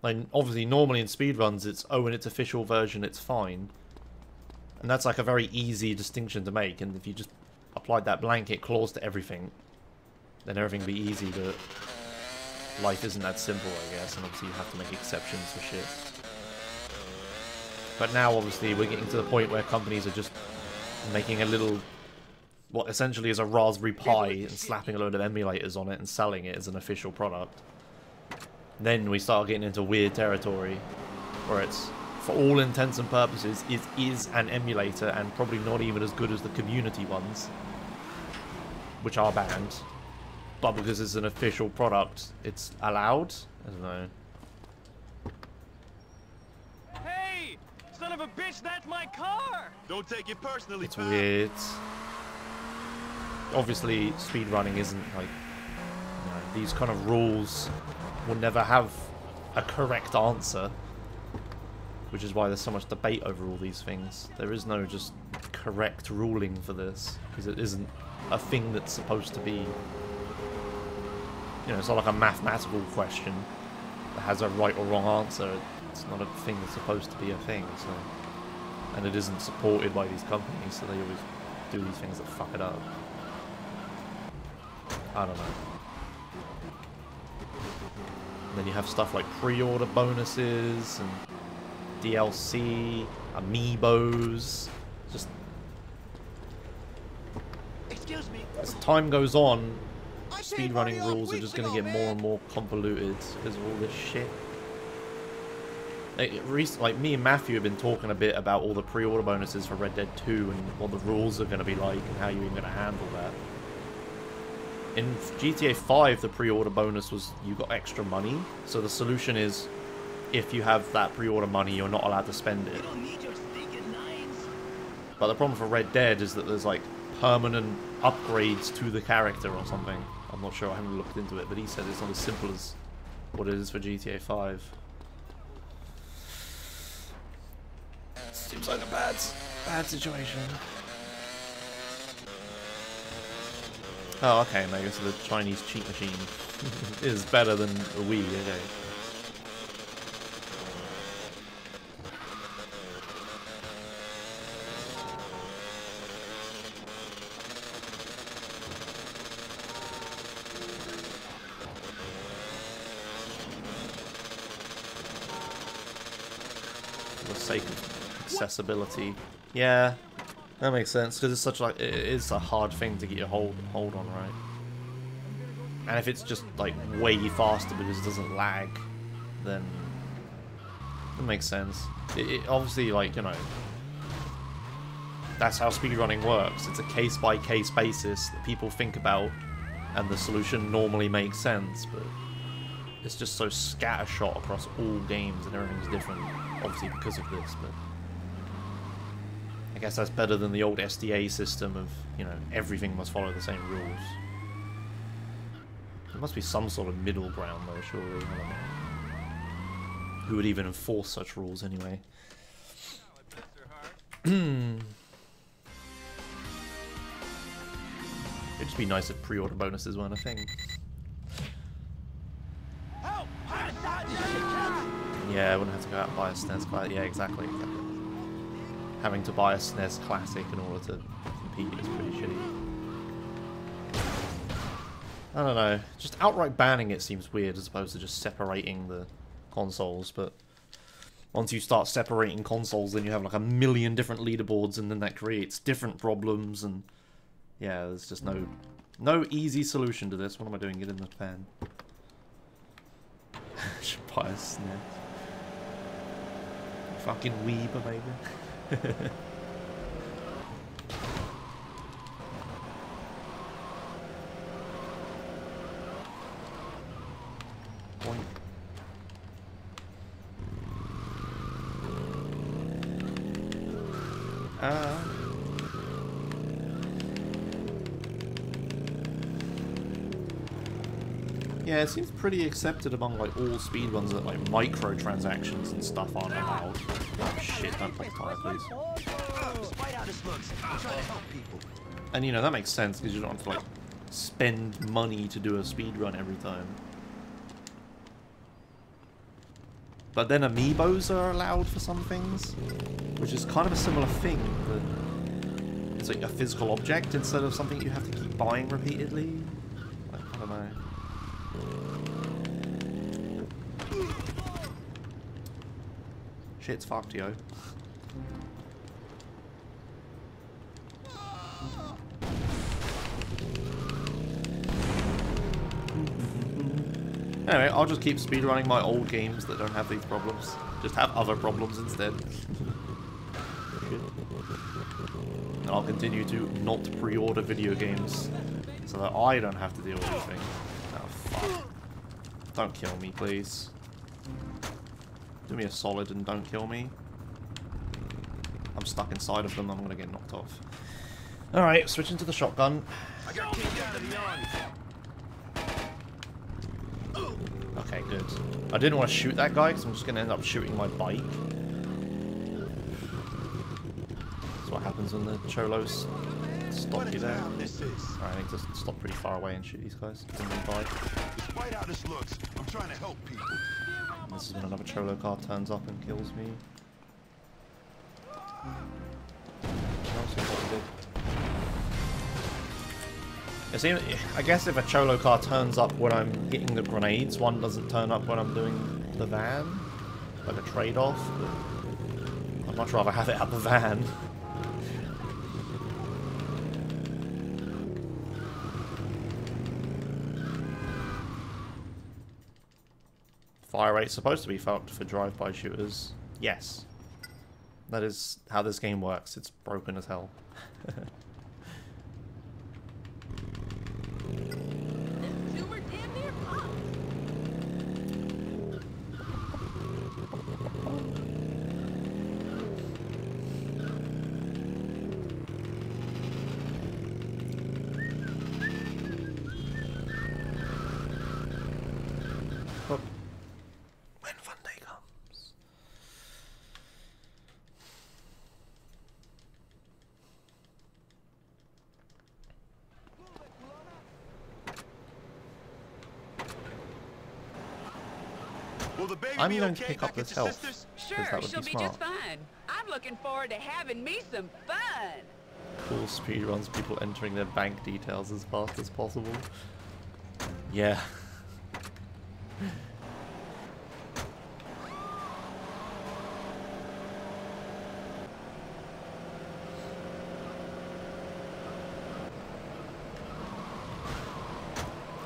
Speaker 1: Like, obviously, normally in speedruns, it's, oh, in its official version, it's fine. And that's like a very easy distinction to make, and if you just applied that blanket clause to everything, then everything would be easy, but life isn't that simple, I guess, and obviously you have to make exceptions for shit. But now, obviously, we're getting to the point where companies are just making a little, what essentially is a Raspberry Pi, and slapping a load of emulators on it and selling it as an official product. Then we start getting into weird territory, where it's, for all intents and purposes, it is an emulator, and probably not even as good as the community ones, which are banned. But because it's an official product, it's allowed? I don't know.
Speaker 3: Hey! Son of a bitch, that's my car!
Speaker 2: Don't take it personally,
Speaker 1: It's
Speaker 2: pal.
Speaker 1: weird. Obviously, speedrunning isn't like, you know, these kind of rules will never have a correct answer, which is why there's so much debate over all these things. There is no just correct ruling for this, because it isn't a thing that's supposed to be, you know, it's not like a mathematical question that has a right or wrong answer. It's not a thing that's supposed to be a thing, so, and it isn't supported by these companies, so they always do these things that fuck it up. I don't know. And then you have stuff like pre-order bonuses and DLC, amiibos. Just
Speaker 2: Excuse me.
Speaker 1: as time goes on, speedrunning rules are just going to get more and more convoluted because of all this shit. Like me and Matthew have been talking a bit about all the pre-order bonuses for Red Dead 2 and what the rules are going to be like and how you're going to handle that. In GTA 5, the pre-order bonus was you got extra money, so the solution is if you have that pre-order money, you're not allowed to spend it. But the problem for Red Dead is that there's like permanent upgrades to the character or something. I'm not sure, I haven't looked into it, but he said it's not as simple as what it is for GTA 5. Seems like a bad situation. Oh, okay, maybe so the Chinese cheat machine is better than a Wii, okay. For the sake of accessibility. Yeah. That makes sense, because it's such like it is a hard thing to get your hold on, right? And if it's just like way faster because it doesn't lag, then it makes sense. It obviously, like, you know, that's how speedrunning works. It's a case-by-case basis that people think about, and the solution normally makes sense, but it's just so scattershot across all games and everything's different, obviously because of this, but I guess that's better than the old SDA system of, you know, everything must follow the same rules. There must be some sort of middle ground though, surely. I don't know. Who would even enforce such rules anyway? It'd just be nice if pre-order bonuses weren't a thing. Yeah, I wouldn't have to go out and buy a SNES Classic. Yeah, exactly. Having to buy a SNES Classic in order to compete is pretty shitty. I don't know. Just outright banning it seems weird as opposed to just separating the consoles, but once you start separating consoles, then you have like a million different leaderboards, and then that creates different problems, and yeah, there's just no easy solution to this. What am I doing? Get in the pan. Should buy a SNES. Fucking weeb, baby. Boink. Yeah, it seems pretty accepted among like all speedruns that like microtransactions and stuff aren't allowed. Oh shit, don't play tire, please.
Speaker 2: Despite how this looks, I'm trying to help people.
Speaker 1: And you know, that makes sense because you don't have to like spend money to do a speedrun every time. But then amiibos are allowed for some things, which is kind of a similar thing. But it's like a physical object instead of something you have to keep buying repeatedly. Like, I don't know. Shit's fucked, yo. Anyway, I'll just keep speedrunning my old games that don't have these problems. Just have other problems instead. And I'll continue to not pre-order video games so that I don't have to deal with anything. Oh, fuck. Don't kill me, please. Do me a solid and don't kill me. I'm stuck inside of them, I'm gonna get knocked off. Alright, switching to the shotgun.
Speaker 2: I got kicked out of the army.
Speaker 1: Okay, good. I didn't want to shoot that guy because I'm just going to end up shooting my bike. That's what happens when the cholos stop you there. Alright, I need to stop pretty far away and shoot these guys.
Speaker 2: Despite how this looks, I'm trying to help people.
Speaker 1: And this is when another cholo car turns up and kills me. I guess if a cholo car turns up when I'm hitting the grenades, one doesn't turn up when I'm doing the van. Like a trade-off. I'd much rather have it at the van. Fire rate's supposed to be fucked for drive-by shooters. Yes. That is how this game works. It's broken as hell. When fun day comes.
Speaker 2: Will the baby
Speaker 1: I'm
Speaker 2: be
Speaker 1: going to
Speaker 2: okay
Speaker 1: pick up
Speaker 2: back at
Speaker 1: this
Speaker 2: your
Speaker 1: health.
Speaker 2: sister's?
Speaker 7: Sure,
Speaker 1: that would
Speaker 7: she'll
Speaker 1: be
Speaker 7: be
Speaker 1: smart.
Speaker 7: just fine. I'm looking forward to having me some fun.
Speaker 1: Cool speedruns, people entering their bank details as fast as possible. Yeah.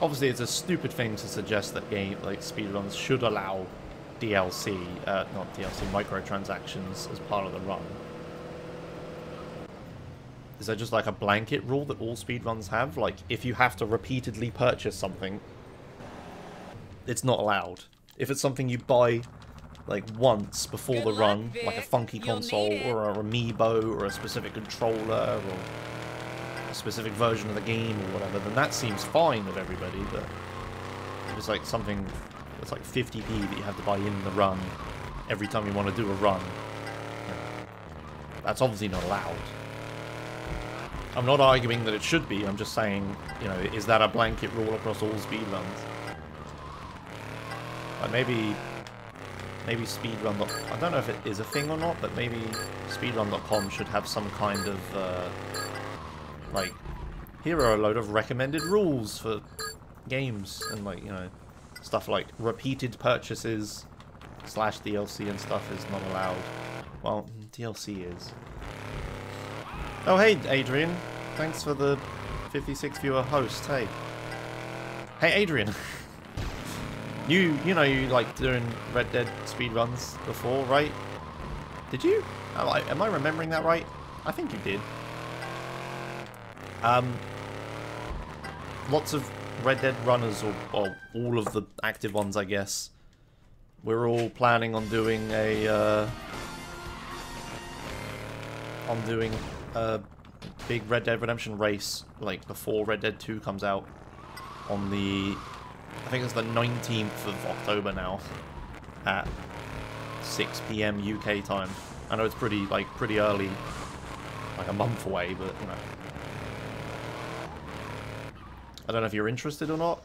Speaker 1: Obviously, it's a stupid thing to suggest that speedruns should allow DLC, not DLC, microtransactions as part of the run. Is there just like a blanket rule that all speedruns have? Like, if you have to repeatedly purchase something, it's not allowed. If it's something you buy, like, once before the run, like a funky console, or an amiibo, or a specific controller, or a specific version of the game, or whatever, then that seems fine with everybody, but if it's like something that's like 50p that you have to buy in the run every time you want to do a run, that's obviously not allowed. I'm not arguing that it should be, I'm just saying, you know, is that a blanket rule across all speedruns? Like maybe speedrun. I don't know if it is a thing or not, but maybe speedrun.com should have some kind of, like, here are a load of recommended rules for games, and like, you know, stuff like repeated purchases / DLC and stuff is not allowed. Well, DLC is. Oh, hey, Adrian. Thanks for the 56 viewer host. Hey. Hey, Adrian. you know you like doing Red Dead speedruns before, right? Did you? Am I remembering that right? I think you did. Lots of Red Dead runners, or all of the active ones, I guess. We're all planning on doing a, big Red Dead Redemption race, like, before Red Dead 2 comes out on the, I think it's the 19th of October now, at 6 PM UK time. I know it's pretty early, like a month away, but, you know. I don't know if you're interested or not.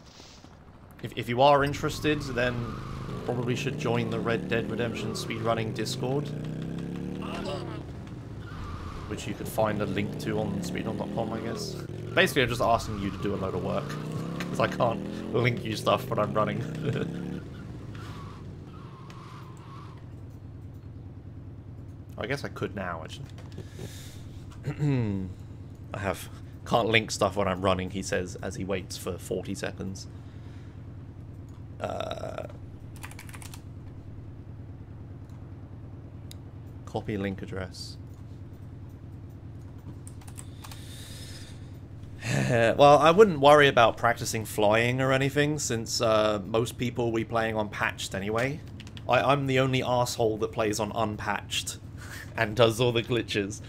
Speaker 1: If you are interested, then probably should join the Red Dead Redemption speedrunning Discord, which you could find a link to on speedrun.com, I guess. Basically, I'm just asking you to do a load of work, because I can't link you stuff when I'm running. I guess I could now, actually. Can't link stuff when I'm running, he says, as he waits for 40 seconds. Copy link address. Well, I wouldn't worry about practicing flying or anything, since most people will be playing on patched anyway. I'm the only asshole that plays on unpatched and does all the glitches.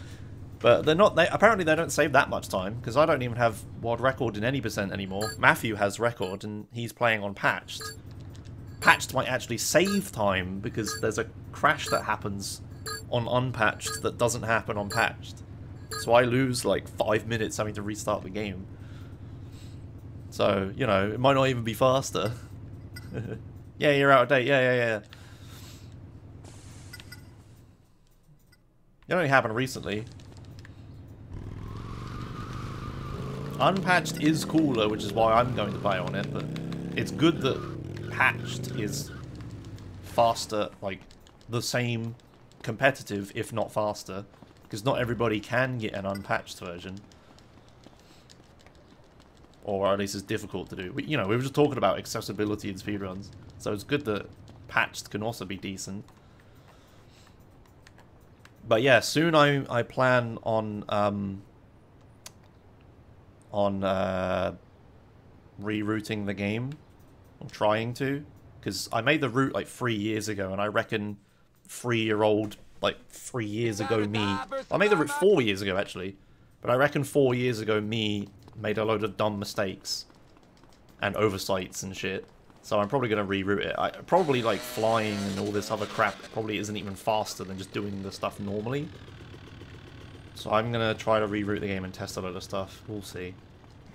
Speaker 1: But they're not. Apparently they don't save that much time, because I don't even have world record in any percent anymore. Matthew has record, and he's playing on patched. Patched might actually save time, because there's a crash that happens on unpatched that doesn't happen on patched. So I lose like 5 minutes having to restart the game. So, you know, it might not even be faster. Yeah, you're out of date. Yeah. It only happened recently. Unpatched is cooler, which is why I'm going to play on it, but it's good that patched is faster, like the same competitive, if not faster, because not everybody can get an unpatched version. Or at least it's difficult to do. You know, we were just talking about accessibility in speedruns, so it's good that patched can also be decent. But yeah, soon I plan on rerouting the game, or trying to, because I made the route like 3 years ago, and I reckon 3-year-old, like 3 years ago me, I made the route 4 years ago actually, but I reckon 4 years ago me made a load of dumb mistakes and oversights and shit. So I'm probably going to reroute it. Probably like flying and all this other crap probably isn't even faster than just doing the stuff normally. So I'm going to try to reroute the game and test a load of stuff. We'll see.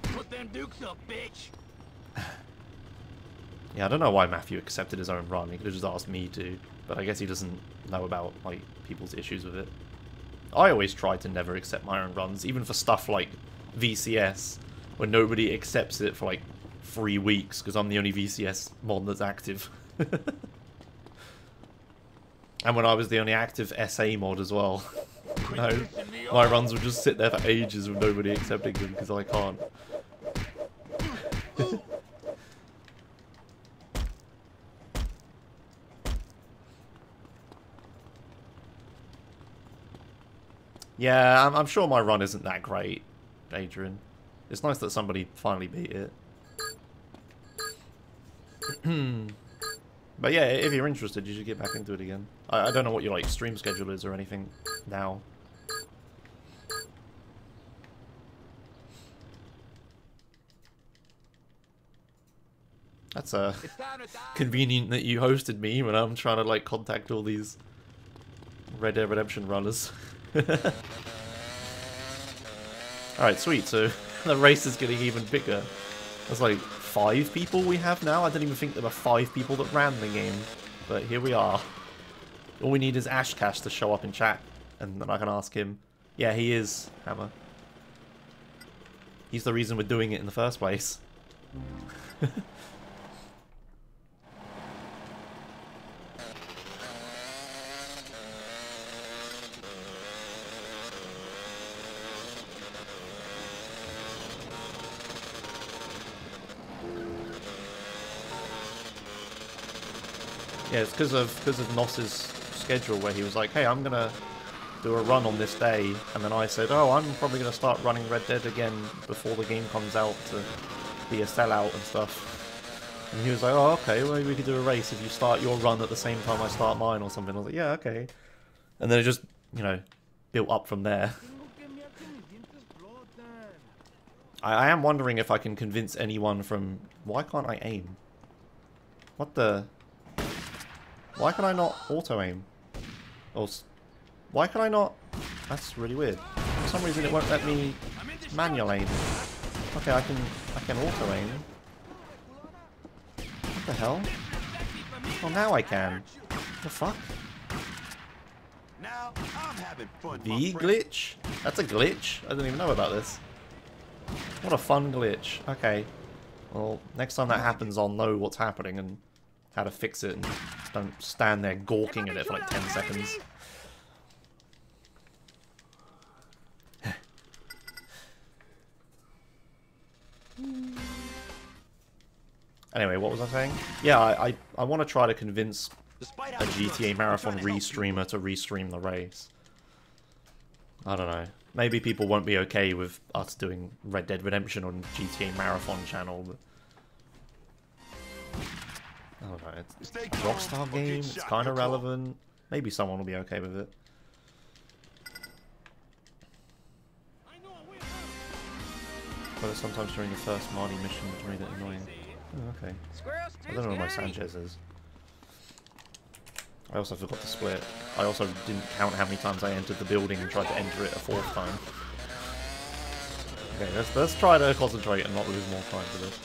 Speaker 5: Put them dukes up, bitch.
Speaker 1: Yeah, I don't know why Matthew accepted his own run. He could have just asked me to. But I guess he doesn't know about like people's issues with it. I always try to never accept my own runs, even for stuff like VCS, when nobody accepts it for like 3 weeks, because I'm the only VCS mod that's active. And when I was the only active SA mod as well. No, my runs would just sit there for ages with nobody accepting them, because I can't. Yeah, I'm sure my run isn't that great, Adrian. It's nice that somebody finally beat it. But yeah, if you're interested, you should get back into it again. I don't know what your like stream schedule is or anything now. That's convenient that you hosted me when I'm trying to like contact all these Red Dead Redemption runners. Alright, sweet, so the race is getting even bigger. There's like 5 people we have now. I didn't even think there were 5 people that ran the game, but here we are. All we need is Ashcash to show up in chat, and then I can ask him. Yeah, he is, Hammer. He's the reason we're doing it in the first place. Yeah, it's because of Noss's schedule, where he was like, hey, I'm going to do a run on this day, and then I said, oh, I'm probably going to start running Red Dead again before the game comes out to be a sellout and stuff. And he was like, oh, okay, well, maybe we could do a race if you start your run at the same time I start mine or something. I was like, yeah, okay. And then it just, you know, built up from there. I am wondering if I can convince anyone from... Why can't I aim? What the... Why can I not auto-aim? Or... Why can I not... That's really weird. For some reason it won't let me manual aim. Okay, I can auto-aim. What the hell? Oh, now I can. The fuck?
Speaker 2: Now I'm having fun.
Speaker 1: The glitch? That's a glitch? I didn't even know about this. What a fun glitch. Okay. Well, next time that happens, I'll know what's happening and how to fix it, and don't stand there gawking at it for like 10 seconds. Anyway, what was I saying? Yeah, I want to try to convince a GTA Marathon restreamer to restream the race. I don't know. Maybe people won't be okay with us doing Red Dead Redemption on GTA Marathon channel, but I don't know. It's a Rockstar game, it's kind of relevant. Maybe someone will be okay with it. But sometimes during the first Marty mission, which made it annoying. Oh, okay. I don't know where my Sanchez is. I also forgot to split. I also didn't count how many times I entered the building and tried to enter it a 4th time. Okay, let's try to concentrate and not lose more time for this.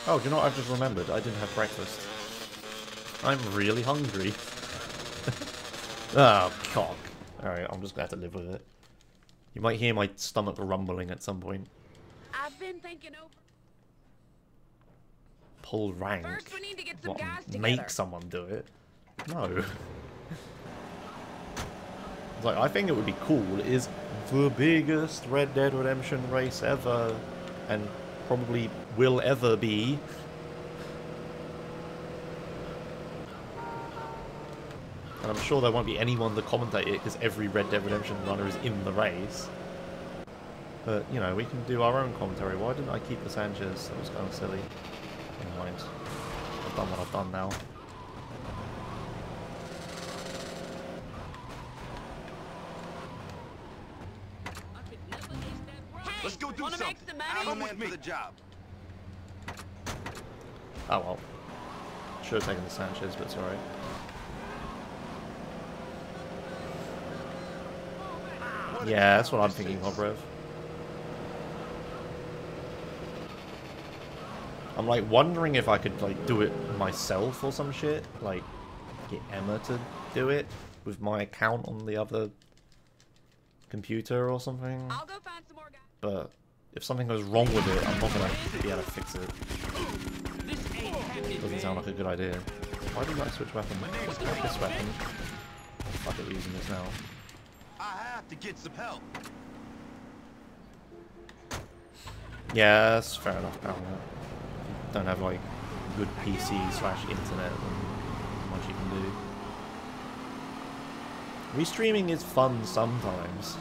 Speaker 1: Oh, do you know what I've just remembered? I didn't have breakfast. I'm really hungry. Oh, cock. Alright, I'm just gonna have to live with it. You might hear my stomach rumbling at some point.
Speaker 7: I've been thinking over.
Speaker 1: Pull rank?
Speaker 7: First, we need to get some
Speaker 1: What,
Speaker 7: guys together.
Speaker 1: make someone do it? No. It's like, I think it would be cool. It is the biggest Red Dead Redemption race ever, and probably will ever be. And I'm sure there won't be anyone to commentate it because every Red Dead Redemption runner is in the race. But, you know, we can do our own commentary. Why didn't I keep the Sanchez? That was kind of silly. Never mind. I've done what I've done now.
Speaker 2: Let's go do something. I'm a man for the job.
Speaker 1: Oh well. Should have taken the Sanchez, but it's alright. Yeah, that's what I'm thinking of, Rev. I'm like wondering if I could like do it myself or some shit, like get Emma to do it with my account on the other computer or something.
Speaker 7: I'll go find some more guys.
Speaker 1: But if something goes wrong with it, I'm not gonna be able to fix it. Doesn't sound like a good idea. Why didn't I switch weapon? Let's take this weapon. Fuck it, using this now.
Speaker 2: I have to get some help.
Speaker 1: Yeah, that's fair enough. Don't have like good PC/internet and much you can do. Restreaming is fun sometimes.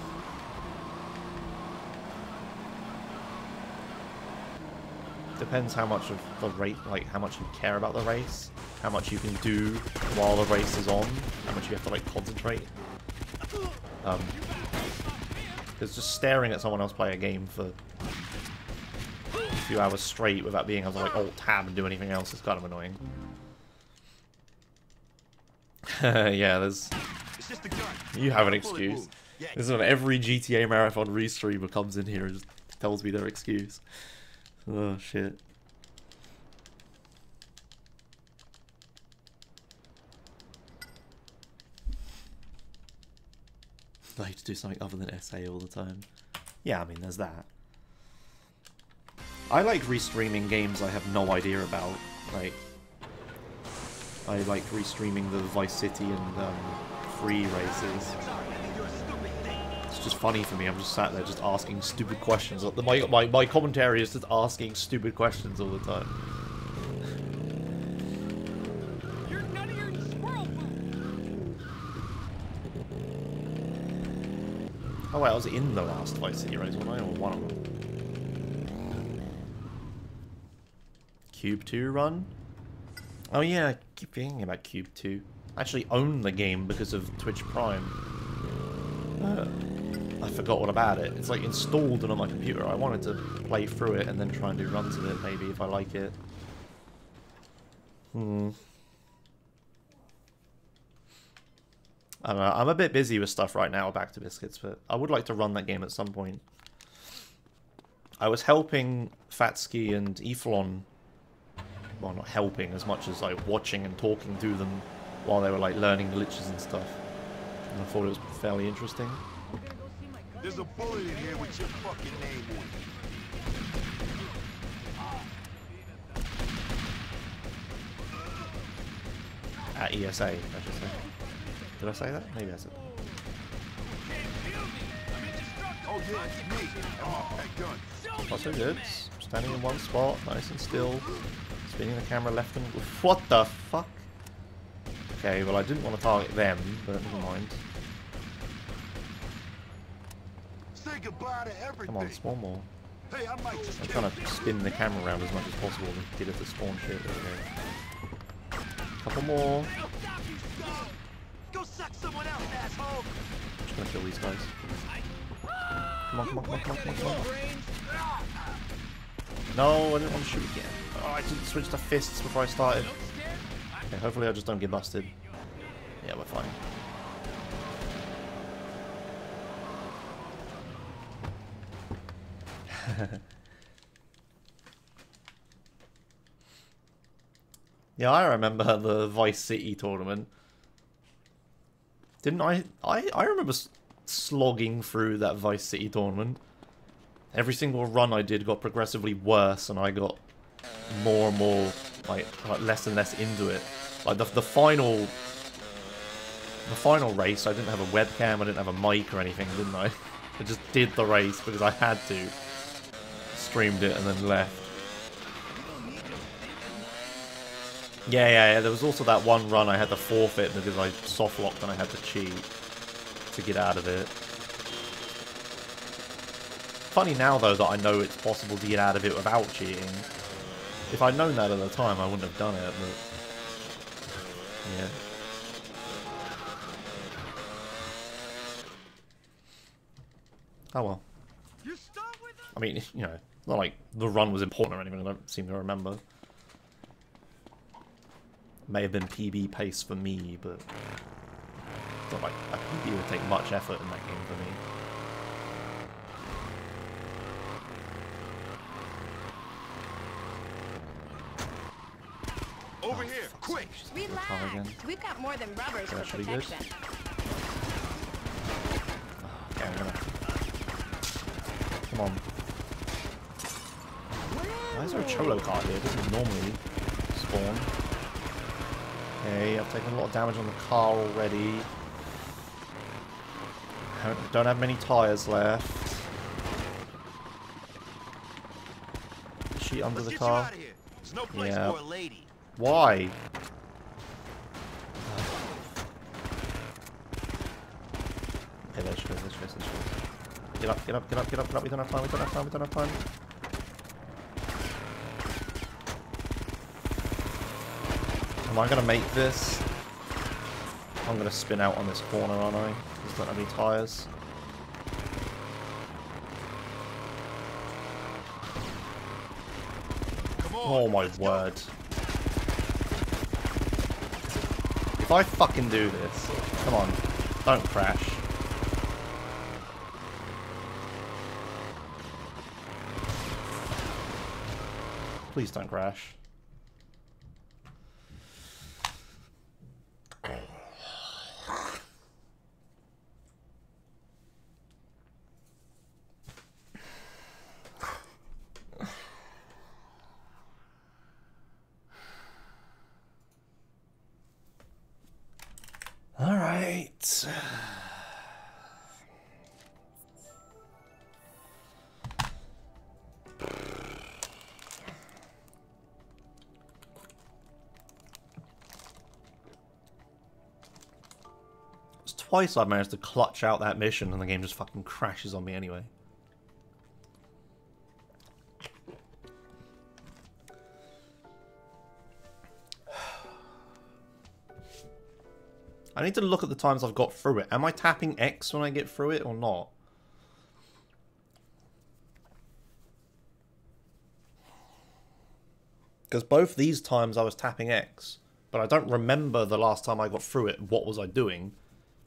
Speaker 1: Depends how much of the race, like how much you care about the race, how much you can do while the race is on, how much you have to like concentrate. Because just staring at someone else play a game for a few hours straight without being able to like alt-tab and do anything else is kind of annoying. Yeah, there's... You have an excuse. This is when every GTA Marathon restreamer comes in here and just tells me their excuse. Oh, shit. I like to do something other than SA all the time. Yeah, I mean, there's that. I like restreaming games I have no idea about. Like, I like restreaming the Vice City and Free races. It's just funny for me. I'm just sat there just asking stupid questions. My commentary is just asking stupid questions all the time.
Speaker 3: You're none of your squirrel
Speaker 1: Oh wait, I was in the last Vice City race, wasn't I? Or one of them. Cube 2 run? Oh yeah, I keep thinking about Cube 2. I actually own the game because of Twitch Prime. I forgot all about it. It's like installed on my computer. I wanted to play through it and then try and do runs of it, maybe, if I like it. I don't know. I'm a bit busy with stuff right now, Back to Biscuits, but I would like to run that game at some point. I was helping Fatsky and Eflon well, not helping as much as like watching and talking to them while they were like learning glitches and stuff. And I thought it was fairly interesting.
Speaker 2: There's a bullet in here with your fucking name on it.
Speaker 1: At ESA, I should say. Did I say that? Maybe I said that.
Speaker 2: Oh yeah, it's me. And my pet gun.
Speaker 1: Also good. Standing in one spot, nice and still. Spinning the camera left and... What the fuck? Okay, well I didn't want to target them, but never mind.
Speaker 2: Say goodbye to everything.
Speaker 1: Come on, spawn more.
Speaker 2: Hey, I might just
Speaker 1: I'm trying to spin the camera around as much as possible to get it to spawn shit. There we go. Couple more.
Speaker 2: Go suck someone else, asshole.
Speaker 1: Just gonna kill these guys. Come on, come on, come on, come on, come on, come on. No, I didn't want to shoot again. Oh, I didn't switch to fists before I started. Okay, hopefully I just don't get busted. Yeah, we're fine. Yeah, I remember the Vice City tournament. Didn't I? I remember slogging through that Vice City tournament. Every single run I did got progressively worse, and I got more and more, like less and less into it. Like the final race, I didn't have a webcam, I didn't have a mic or anything, didn't I? I just did the race because I had to. Streamed it and then left. Yeah, there was also that one run I had to forfeit because I soft locked and I had to cheat to get out of it. Funny now though that I know it's possible to get out of it without cheating. If I'd known that at the time, I wouldn't have done it, but yeah. Oh well. I mean, you know, not like the run was important or anything, I don't seem to remember. May have been PB pace for me, but it's not like a PB would take much effort in that game for me.
Speaker 2: Over here, quick!
Speaker 7: Relax. We've got more than rubbers for protection.
Speaker 1: Okay, I'm gonna... Come on. Why is there a Cholo card here? It doesn't normally spawn. Okay, I've taken a lot of damage on the car already. Don't have many tyres left. Is she under the car?
Speaker 2: There's no place
Speaker 1: Yeah.
Speaker 2: for a lady.
Speaker 1: Why? Okay, there she goes, there she goes, there she goes. Get up, get up, get up, get up, get up. We don't have time, we don't have time, we don't have time. Am I going to make this? I'm going to spin out on this corner, aren't I? Just don't have any tyres. Oh my word. If I fucking do this, come on, don't crash. Please don't crash. All right. It's twice I've managed to clutch out that mission and the game just fucking crashes on me anyway. I need to look at the times I've got through it. Am I tapping X when I get through it or not? Because both these times I was tapping X. But I don't remember the last time I got through it. What was I doing?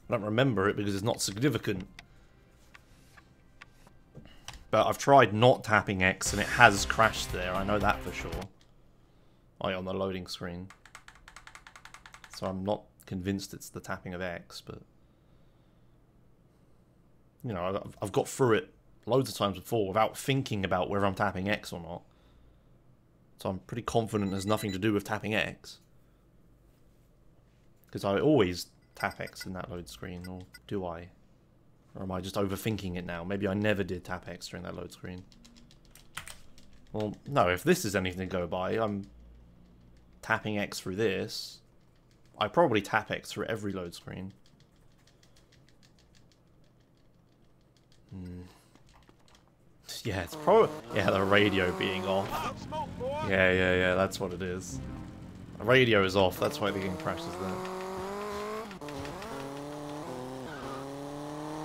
Speaker 1: I don't remember it because it's not significant. But I've tried not tapping X and it has crashed there. I know that for sure. Like on the loading screen. So I'm not convinced it's the tapping of X, but... You know, I've got through it loads of times before without thinking about whether I'm tapping X or not. So I'm pretty confident there's nothing to do with tapping X. Because I always tap X in that load screen, or do I? Or am I just overthinking it now? Maybe I never did tap X during that load screen. Well, no, if this is anything to go by, I'm tapping X through this. I probably tap X through every load screen. Yeah, it's probably... Yeah, the radio being off. Yeah, that's what it is. The radio is off, that's why the game crashes there.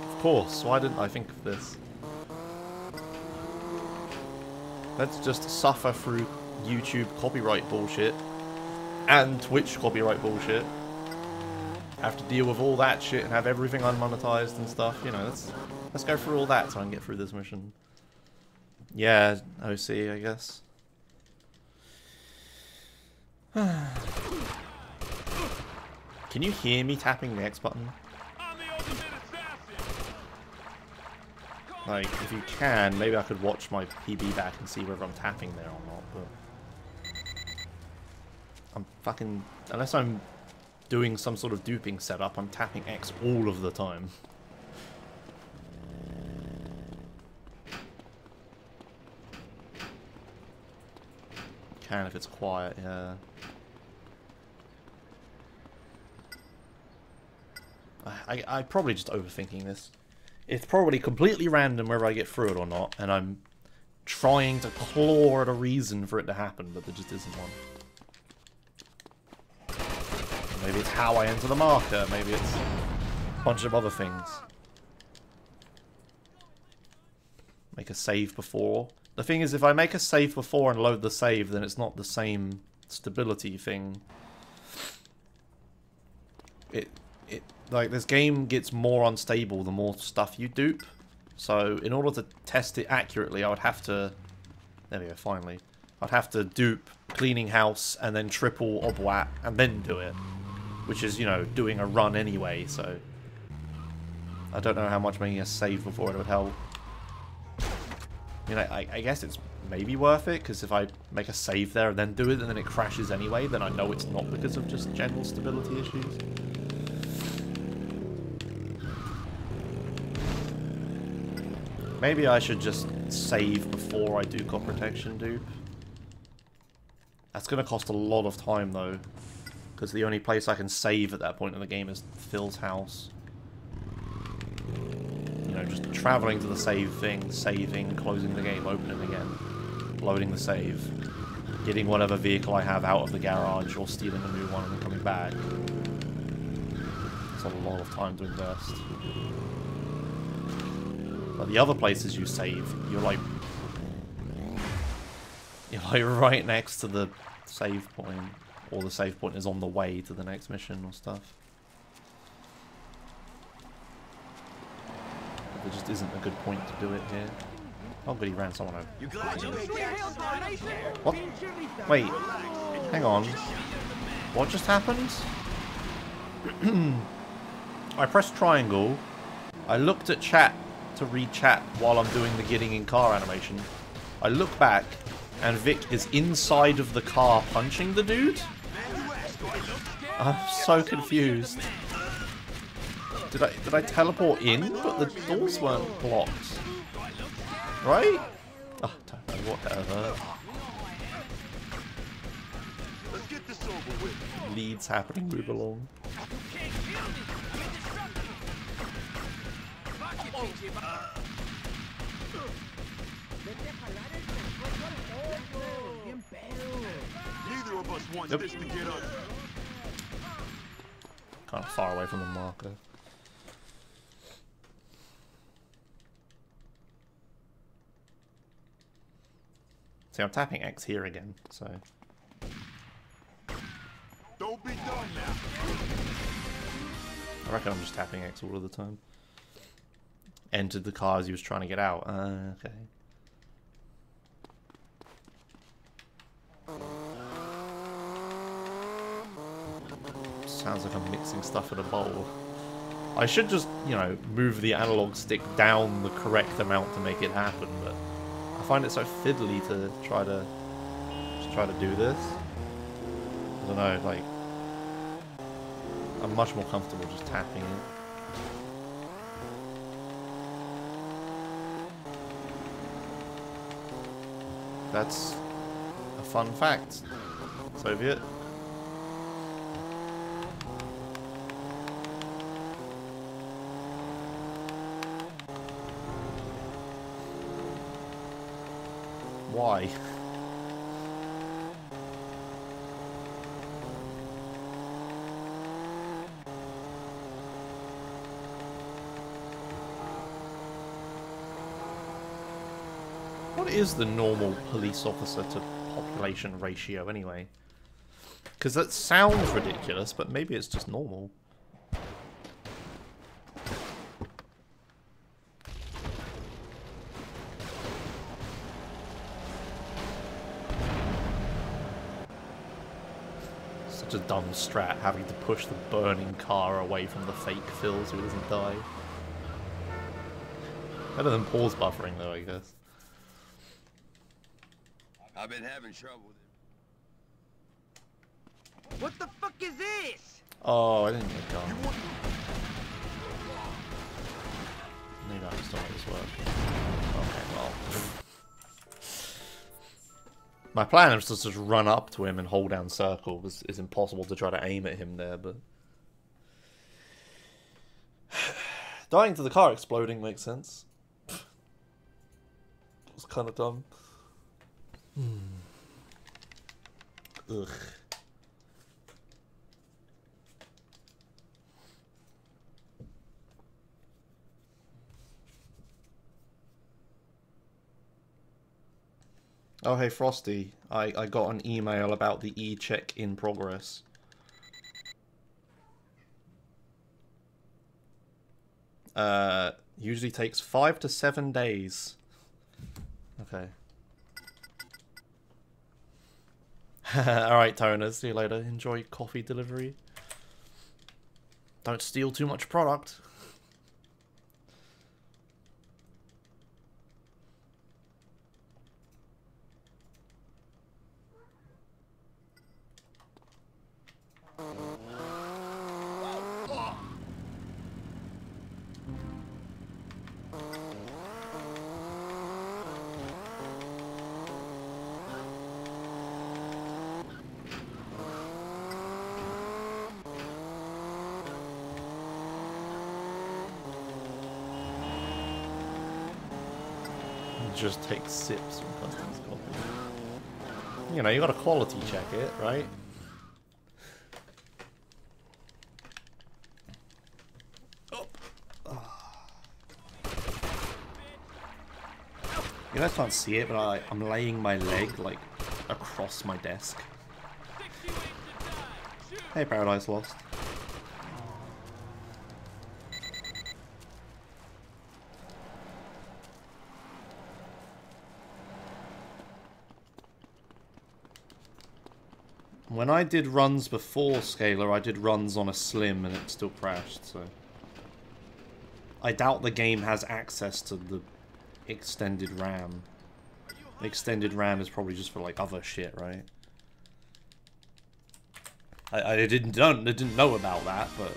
Speaker 1: Of course, why didn't I think of this? Let's just suffer through YouTube copyright bullshit. And Twitch copyright bullshit. Have to deal with all that shit and have everything unmonetized and stuff. You know, let's go through all that so I can get through this mission. Yeah, OC, I guess. Can you hear me tapping the X button? Like, if you can, maybe I could watch my PB back and see whether I'm tapping there or not, but... I'm fucking... Unless I'm doing some sort of duping setup, I'm tapping X all of the time. Can if it's quiet, yeah. I'm probably just overthinking this. It's probably completely random whether I get through it or not, and I'm trying to claw at a reason for it to happen, but there just isn't one. Maybe it's how I enter the marker, maybe it's a bunch of other things. Make a save before. The thing is, if I make a save before and load the save, then it's not the same stability thing. Like, this game gets more unstable the more stuff you dupe. So, in order to test it accurately, I would have to... There we go, finally. I'd have to dupe cleaning house and then triple obwat and then do it. Which is, you know, doing a run anyway, so... I don't know how much making a save before it would help. I mean, I guess it's maybe worth it, because if I make a save there and then do it and then it crashes anyway, then I know it's not because of just general stability issues. Maybe I should just save before I do cop protection dupe. That's going to cost a lot of time though, because the only place I can save at that point in the game is Phil's house. You know, just travelling to the save thing, saving, closing the game, opening again, loading the save, getting whatever vehicle I have out of the garage or stealing a new one and then coming back. It's a lot of time to invest. But the other places you save, you're like right next to the save point, or the save point is on the way to the next mission or stuff. But there just isn't a good point to do it here. Oh, but he ran someone over.
Speaker 2: You glad you made
Speaker 1: What? Wait, hang on. What just happened? I pressed triangle. I looked at chat to read chat while I'm doing the getting in car animation. I look back and Vic is inside of the car punching the dude. I'm so confused. Did I teleport in? But the doors weren't blocked. Right? Oh, don't know, whatever.
Speaker 2: Let's get this over with.
Speaker 1: Leads happening, move along.
Speaker 2: Neither of us wants this to get us.
Speaker 1: Kind of far away from the marker. See, I'm tapping X here again, so...
Speaker 2: Don't be done now.
Speaker 1: I reckon I'm just tapping X all of the time. Entered the car as he was trying to get out. Okay. Sounds like I'm mixing stuff in a bowl. I should just, you know, move the analog stick down the correct amount to make it happen, but I find it so fiddly to try to do this. I don't know, like, I'm much more comfortable just tapping it. That's a fun fact, Soviet. Why? What is the normal police officer to population ratio anyway? Because that sounds ridiculous, but maybe it's just normal. Such a dumb strat, having to push the burning car away from the fake Phil so he doesn't die. Better than pause buffering though, I guess.
Speaker 2: I've been having trouble with it.
Speaker 3: What the fuck is this?
Speaker 1: Oh, I didn't get gone. Maybe I just don't let this work. Okay, well. My plan is to just run up to him and hold down circle. It's impossible to try to aim at him there, but... Dying to the car exploding makes sense. It's kind of dumb. Ugh. Oh hey Frosty, I got an email about the e-check in progress. Usually takes 5 to 7 days. Okay. Alright, Toner, see you later. Enjoy coffee delivery. Don't steal too much product. Just take sips from customs coffee. You know, you gotta quality check it, right? Oh. You guys can't see it, but I'm laying my leg like across my desk. Hey, Paradise Lost. When I did runs before Scalar, I did runs on a Slim and it still crashed, so... I doubt the game has access to the extended RAM. The extended RAM is probably just for, like, other shit, right? I didn't know about that, but...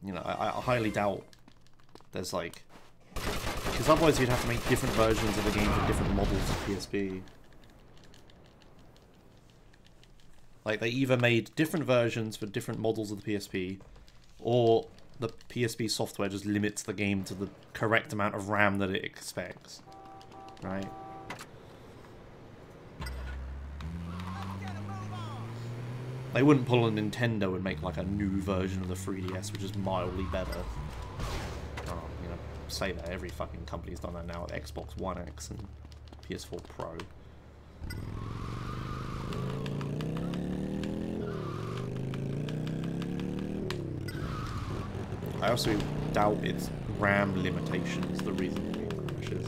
Speaker 1: You know, I highly doubt there's, like... Because otherwise you'd have to make different versions of the game for different models of PSP. Like, they either made different versions for different models of the PSP, or the PSP software just limits the game to the correct amount of RAM that it expects. Right? They wouldn't pull a Nintendo and make, like, a new version of the 3DS, which is mildly better. Oh, you know, say that. Every fucking company's done that now with Xbox One X and PS4 Pro. I also doubt it's RAM limitations the reason the game crashes.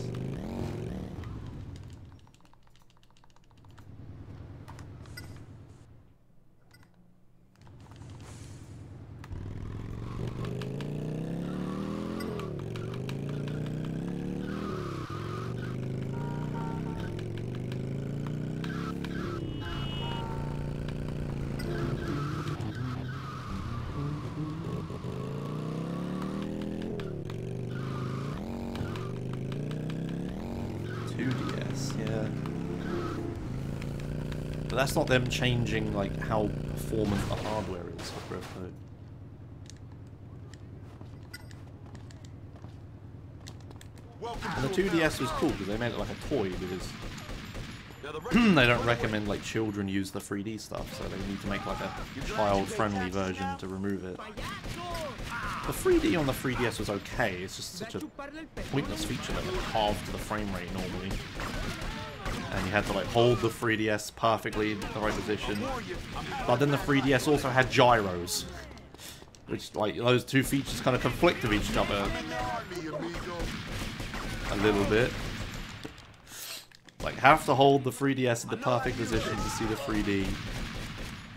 Speaker 1: But that's not them changing like how performant the hardware is for Griff though. And the 2DS was cool because they made it like a toy because they don't recommend like children use the 3D stuff, so they need to make like a child-friendly version to remove it. The 3D on the 3DS was okay, it's just such a pointless feature that it halved the frame rate normally. And you had to like hold the 3DS perfectly in the right position. But then the 3DS also had gyros. Which, like, those two features kind of conflict with each other. A little bit. Like, have to hold the 3DS in the perfect position to see the 3D.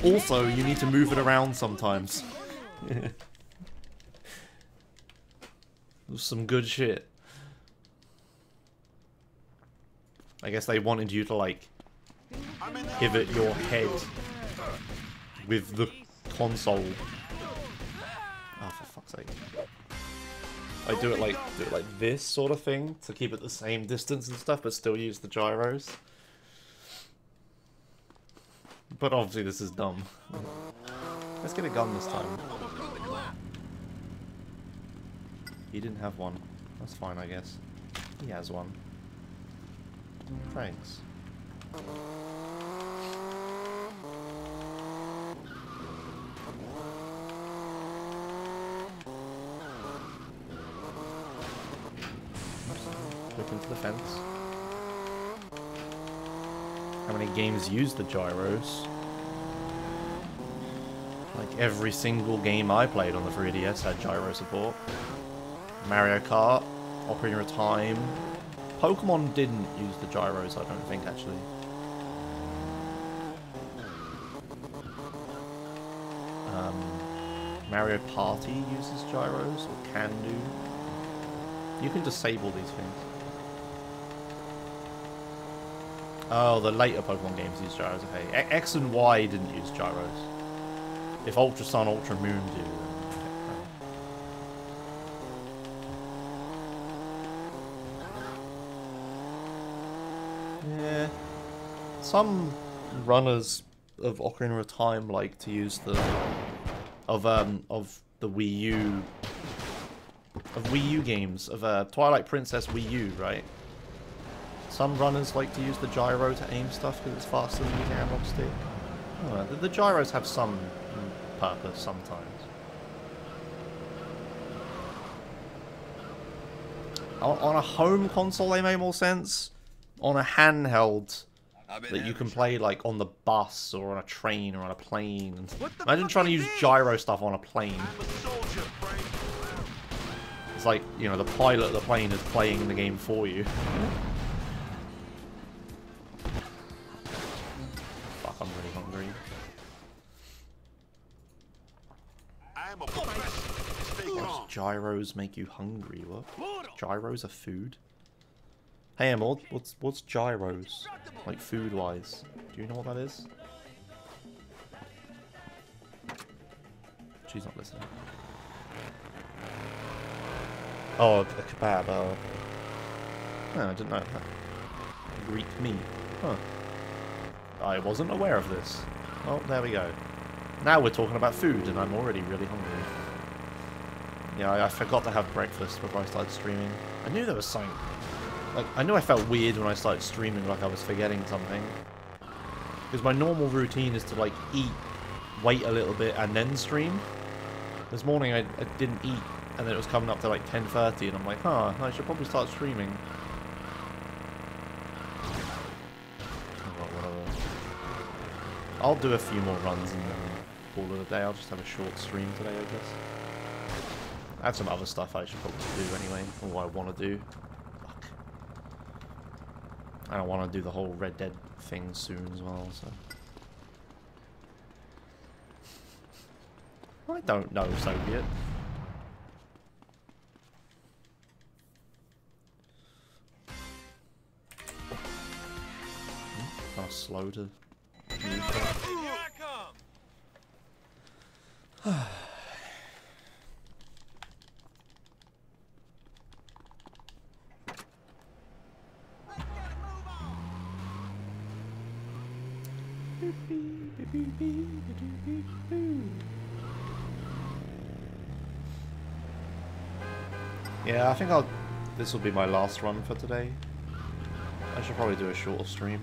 Speaker 1: Also, you need to move it around sometimes. Some good shit. I guess they wanted you to, like, pivot your head with the console. Oh, for fuck's sake. I do it like this sort of thing to keep it the same distance and stuff, but still use the gyros. But obviously this is dumb. Let's get a gun this time. He didn't have one. That's fine, I guess. He has one. Thanks. Look into the fence. How many games use the gyros? Like every single game I played on the 3DS had gyro support. Mario Kart, Ocarina of Time. Pokemon didn't use the gyros, I don't think, actually. Mario Party uses gyros, or can do. You can disable these things. Oh, the later Pokemon games use gyros, okay. X and Y didn't use gyros. If Ultra Sun, Ultra Moon do, then yeah. Some runners of Ocarina of Time like to use the of the Wii U games of Twilight Princess Wii U, right? Some runners like to use the gyro to aim stuff because it's faster than using analog stick. Oh, the gyros have some purpose sometimes. On a home console, they make more sense. On a handheld that you can play like on the bus or on a train or on a plane. Imagine trying to use gyro stuff on a plane. It's like, you know, the pilot of the plane is playing the game for you. Fuck, I'm really hungry. What, gyros make you hungry? What? Gyros are food? Hey Emma, what's gyros? Like food-wise. Do you know what that is? She's not listening. Oh, a kebab. Oh, no, I didn't know that. Greek meat. Huh. I wasn't aware of this. Oh, there we go. Now we're talking about food, and I'm already really hungry. Yeah, I forgot to have breakfast before I started streaming. I knew there was something. Like, I knew I felt weird when I started streaming, like I was forgetting something. Because my normal routine is to, like, eat, wait a little bit, and then stream. This morning I didn't eat, and then it was coming up to, like, 10:30, and I'm like, huh, I should probably start streaming. Oh, whatever. I'll do a few more runs and then call it a day. I'll just have a short stream today, I guess. I have some other stuff I should probably do anyway, or I want to do. I don't want to do the whole Red Dead thing soon as well, so... I don't know, Soviet. Kind of slow to move. Yeah, I think this will be my last run for today. I should probably do a shorter stream.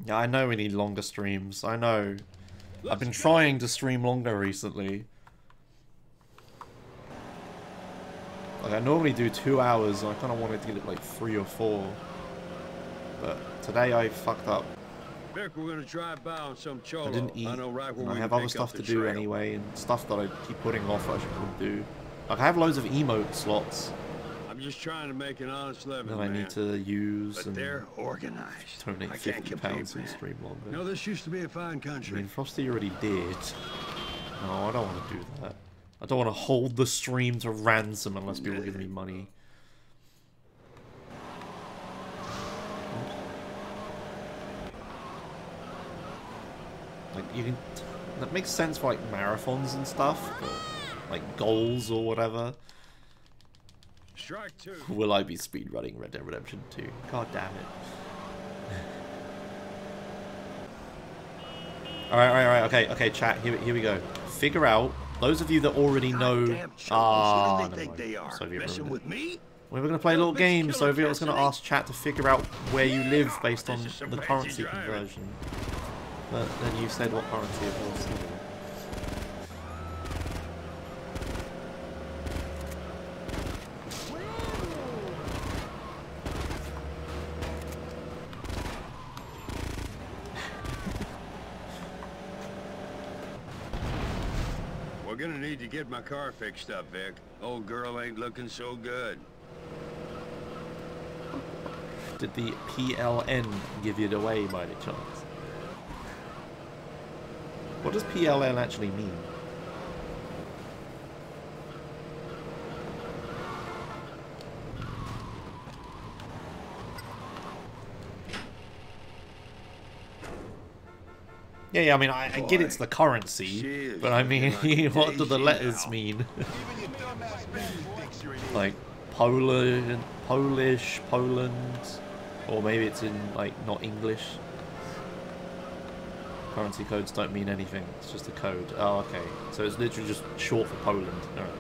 Speaker 1: Yeah, I know we need longer streams. I know. I've been trying to stream longer recently. Like, I normally do 2 hours, and I kind of wanted to get it like 3 or 4. But today I fucked up.
Speaker 2: Vic, we're gonna drive by on some cholo.
Speaker 1: I didn't eat,
Speaker 2: I know right where
Speaker 1: and I
Speaker 2: we
Speaker 1: have
Speaker 2: can
Speaker 1: other
Speaker 2: pick up
Speaker 1: stuff to
Speaker 2: the
Speaker 1: do
Speaker 2: trail.
Speaker 1: anyway, and stuff that I keep putting off I should probably do. Like, I have loads of emote slots
Speaker 2: I'm just trying to make an honest living,
Speaker 1: that I
Speaker 2: man.
Speaker 1: need to use,
Speaker 2: But
Speaker 1: and
Speaker 2: they're organized.
Speaker 1: donate
Speaker 2: I can't
Speaker 1: £50
Speaker 2: compete,
Speaker 1: and
Speaker 2: man.
Speaker 1: stream longer.
Speaker 2: No, this used to be a fine
Speaker 1: I
Speaker 2: country.
Speaker 1: mean, Frosty already did. No, I don't want to do that. I don't want to hold the stream to ransom unless people give me money. Like, you can... That makes sense for, like, marathons and stuff, but, like, goals or whatever.
Speaker 2: Strike two.
Speaker 1: Will I be speedrunning Red Dead Redemption 2? God damn it. Alright, okay, chat, here we go. Figure out, those of you that already know...
Speaker 2: Never
Speaker 1: mind. Soviet
Speaker 2: Messing
Speaker 1: ruined
Speaker 2: with
Speaker 1: it.
Speaker 2: me?
Speaker 1: We were going to play a little game, Soviet was going to ask chat to figure out where you live based on the currency conversion. But then you said what currency it was.
Speaker 2: We're gonna need to get my car fixed up, Vic. Old girl ain't looking so good.
Speaker 1: Did the PLN give it away by any chance? What does PLN actually mean? Yeah, I mean, I get it's the currency, but I mean, what do the letters mean? Like, Polish, Poland, or maybe it's in, like, not English. Currency codes don't mean anything, it's just a code. Oh, okay. So it's literally just short for Poland. Alright.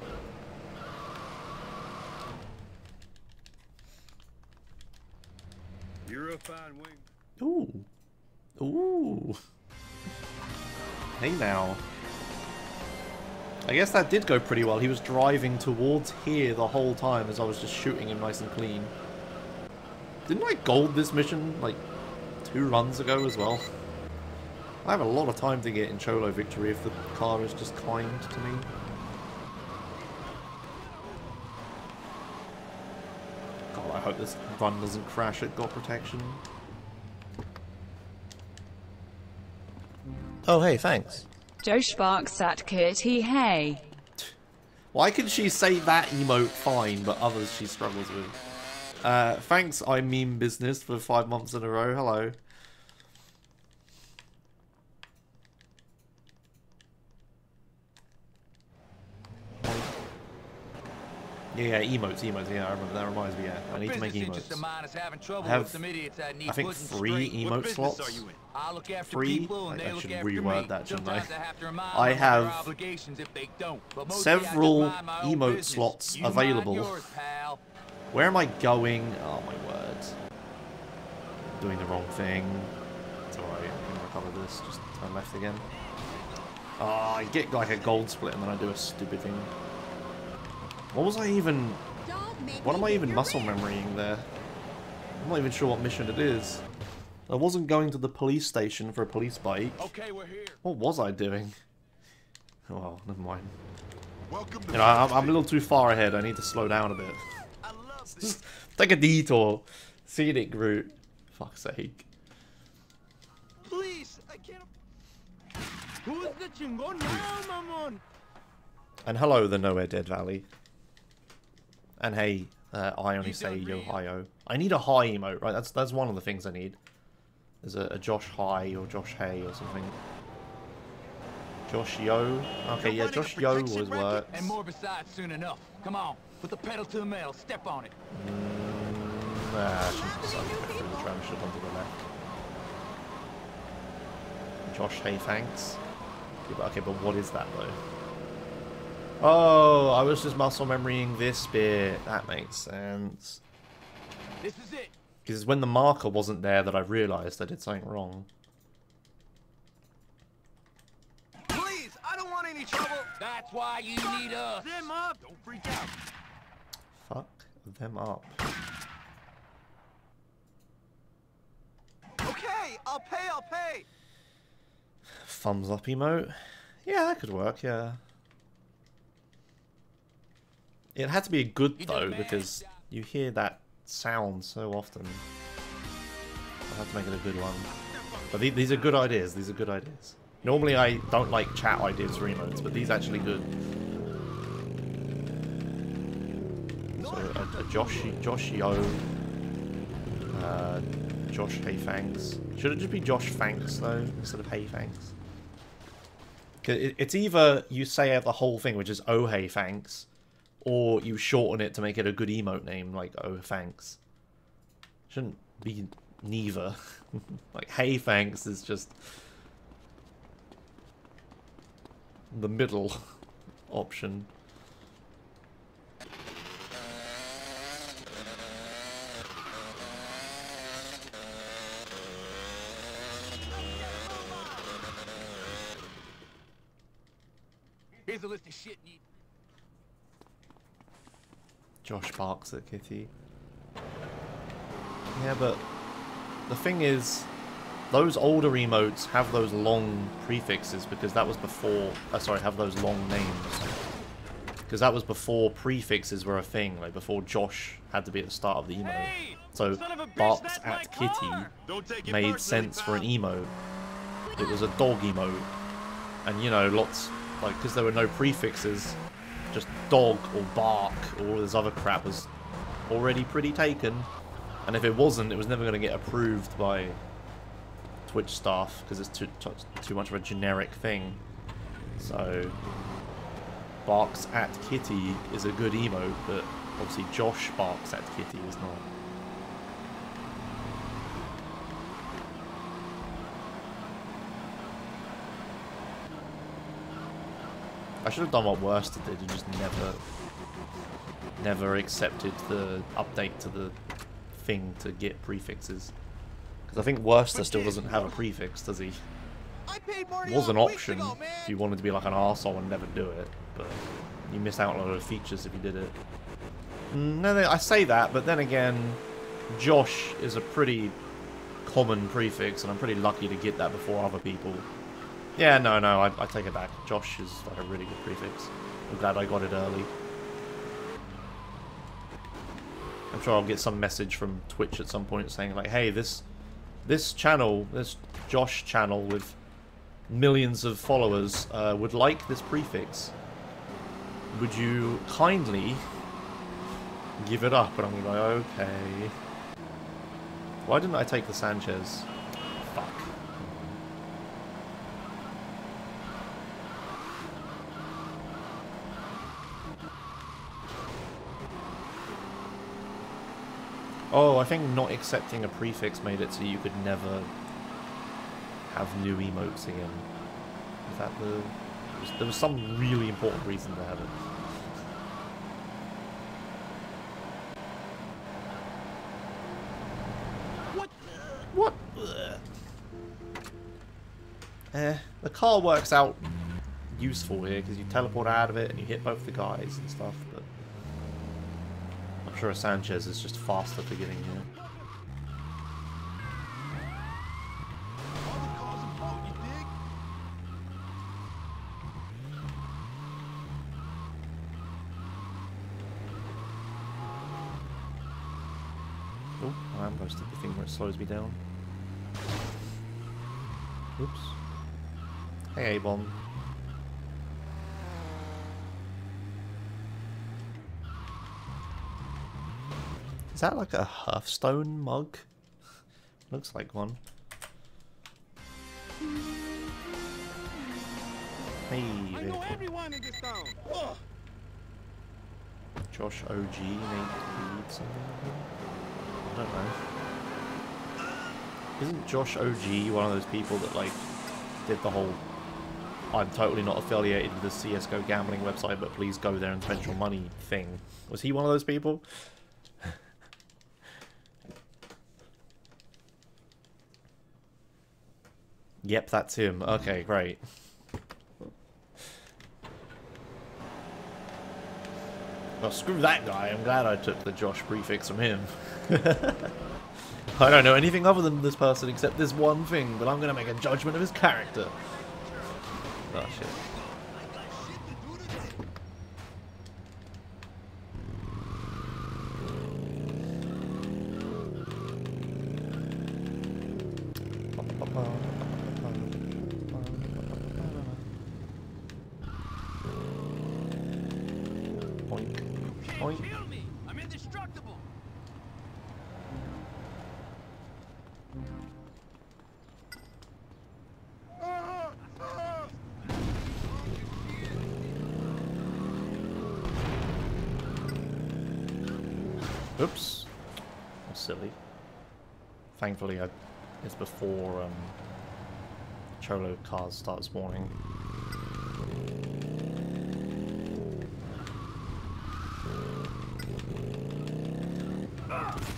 Speaker 2: You're a fine wing.
Speaker 1: Ooh. Ooh. Hey now. I guess that did go pretty well. He was driving towards here the whole time as I was just shooting him nice and clean. Didn't I gold this mission, like, 2 runs ago as well? I have a lot of time to get in Cholo victory if the car is just kind to me. God, I hope this run doesn't crash at God Protection. Oh, hey, thanks.
Speaker 6: Joe Sparks at Kitty Hey.
Speaker 1: Why can she say that emote fine, but others she struggles with? Thanks, I meme business for 5 months in a row. Hello. Yeah, emotes, yeah, I remember, that reminds me, yeah, I need to make emotes. I have, I think 3 emote slots. 3? I should reword that, shouldn't I? I have several emote slots available. Where am I going? Oh my word. Doing the wrong thing. It's alright, I can recover this, just turn left again. Oh, I get like a gold split and then I do a stupid thing. What was I even... What am I even muscle memorying there? I'm not even sure what mission it is. I wasn't going to the police station for a police bike.
Speaker 2: Okay, we're here.
Speaker 1: What was I doing? Oh, well, never mind. You know, I'm a little too far ahead. I need to slow down a bit. Just take a detour. Scenic route. Fuck's sake.
Speaker 4: Please, I can't. Who's the chingon now, mamon?
Speaker 1: And hello, the Nowhere Dead Valley. And hey, I only say yo-hi-yo. I need a hi emote, right? That's one of the things I need. There's a Josh hi or Josh hey or something. Josh yo. Okay, yeah, Josh yo always works.
Speaker 5: And more besides soon enough. Come on, put the pedal to the metal. Step on it.
Speaker 1: Nah, I shouldn't go through the tram. Should have gone to the left. Josh hey thanks. Okay, but what is that though? Oh, I was just muscle memorying this bit. That makes sense.
Speaker 5: This is it.
Speaker 1: Because when the marker wasn't there that I realised I did something wrong.
Speaker 2: Please, I don't want any trouble.
Speaker 5: That's why you need us.
Speaker 2: Them up. Don't freak out.
Speaker 1: Fuck them up.
Speaker 2: Okay, I'll pay.
Speaker 1: Thumbs up emote. Yeah, that could work, yeah. It had to be good though, because you hear that sound so often. I have to make it a good one. But these are good ideas. These are good ideas. Normally I don't like chat ideas for emotes, but these are actually good. So a Josh yo, Josh hey thanks. Should it just be Josh thanks though instead of hey thanks? It's either you say the whole thing, which is oh hey thanks, or you shorten it to make it a good emote name, like oh thanks. Shouldn't be neither. Like hey thanks is just the middle option.
Speaker 5: Here's a list of shit you...
Speaker 1: Josh barks at Kitty. Yeah, but the thing is, those older emotes have those long prefixes because that was before... sorry, have those long names. Because that was before prefixes were a thing, like before Josh had to be at the start of the emote.
Speaker 3: Hey,
Speaker 1: So barks at Kitty made sense for an emote. It was a dog emote. And you know, lots... like, because there were no prefixes, just dog or bark or all this other crap was already pretty taken. And if it wasn't, it was never going to get approved by Twitch staff because it's too much of a generic thing. So, barks at Kitty is a good emote, but obviously Josh barks at Kitty is not. I should have done what Worcester did and just never accepted the update to the thing to get prefixes. Because I think Worcester still doesn't have a prefix, does he? It was an option if you wanted to be like an arsehole and never do it, but you miss out on a lot of features if you did it. No, I say that, but then again, Josh is a pretty common prefix, and I'm pretty lucky to get that before other people. Yeah, no, I take it back. Josh is like a really good prefix. I'm glad I got it early. I'm sure I'll get some message from Twitch at some point saying like, hey, this channel, this Josh channel with millions of followers would like this prefix. Would you kindly give it up? And I'm like, okay. Why didn't I take the Sanchez? Fuck. Oh, I think not accepting a prefix made it so you could never have new emotes again. Is that the... There was some really important reason to have it. What? The car works out useful here because you teleport out of it and you hit both the guys and stuff, but I'm sure a Sanchez is just faster for getting here. Oh, I'm supposed to be the thing where it slows me down. Oops. Hey, A-bomb. Is that like a Hearthstone mug? Looks like one. Hey,
Speaker 4: I know everyone in this town. Ugh.
Speaker 1: Josh OG, Nate Reed, something. I don't know. Isn't Josh OG one of those people that like did the whole I'm totally not affiliated with the CSGO gambling website, but please go there and spend your money thing? Was he one of those people? Yep, that's him. Okay, great. Well, screw that guy. I'm glad I took the Josh prefix from him. I don't know anything other than this person except this one thing, but I'm going to make a judgment of his character. Oh, shit.
Speaker 3: Kill me! I'm indestructible!
Speaker 1: Oops. That's silly. Thankfully, it's before Cholo cars start spawning.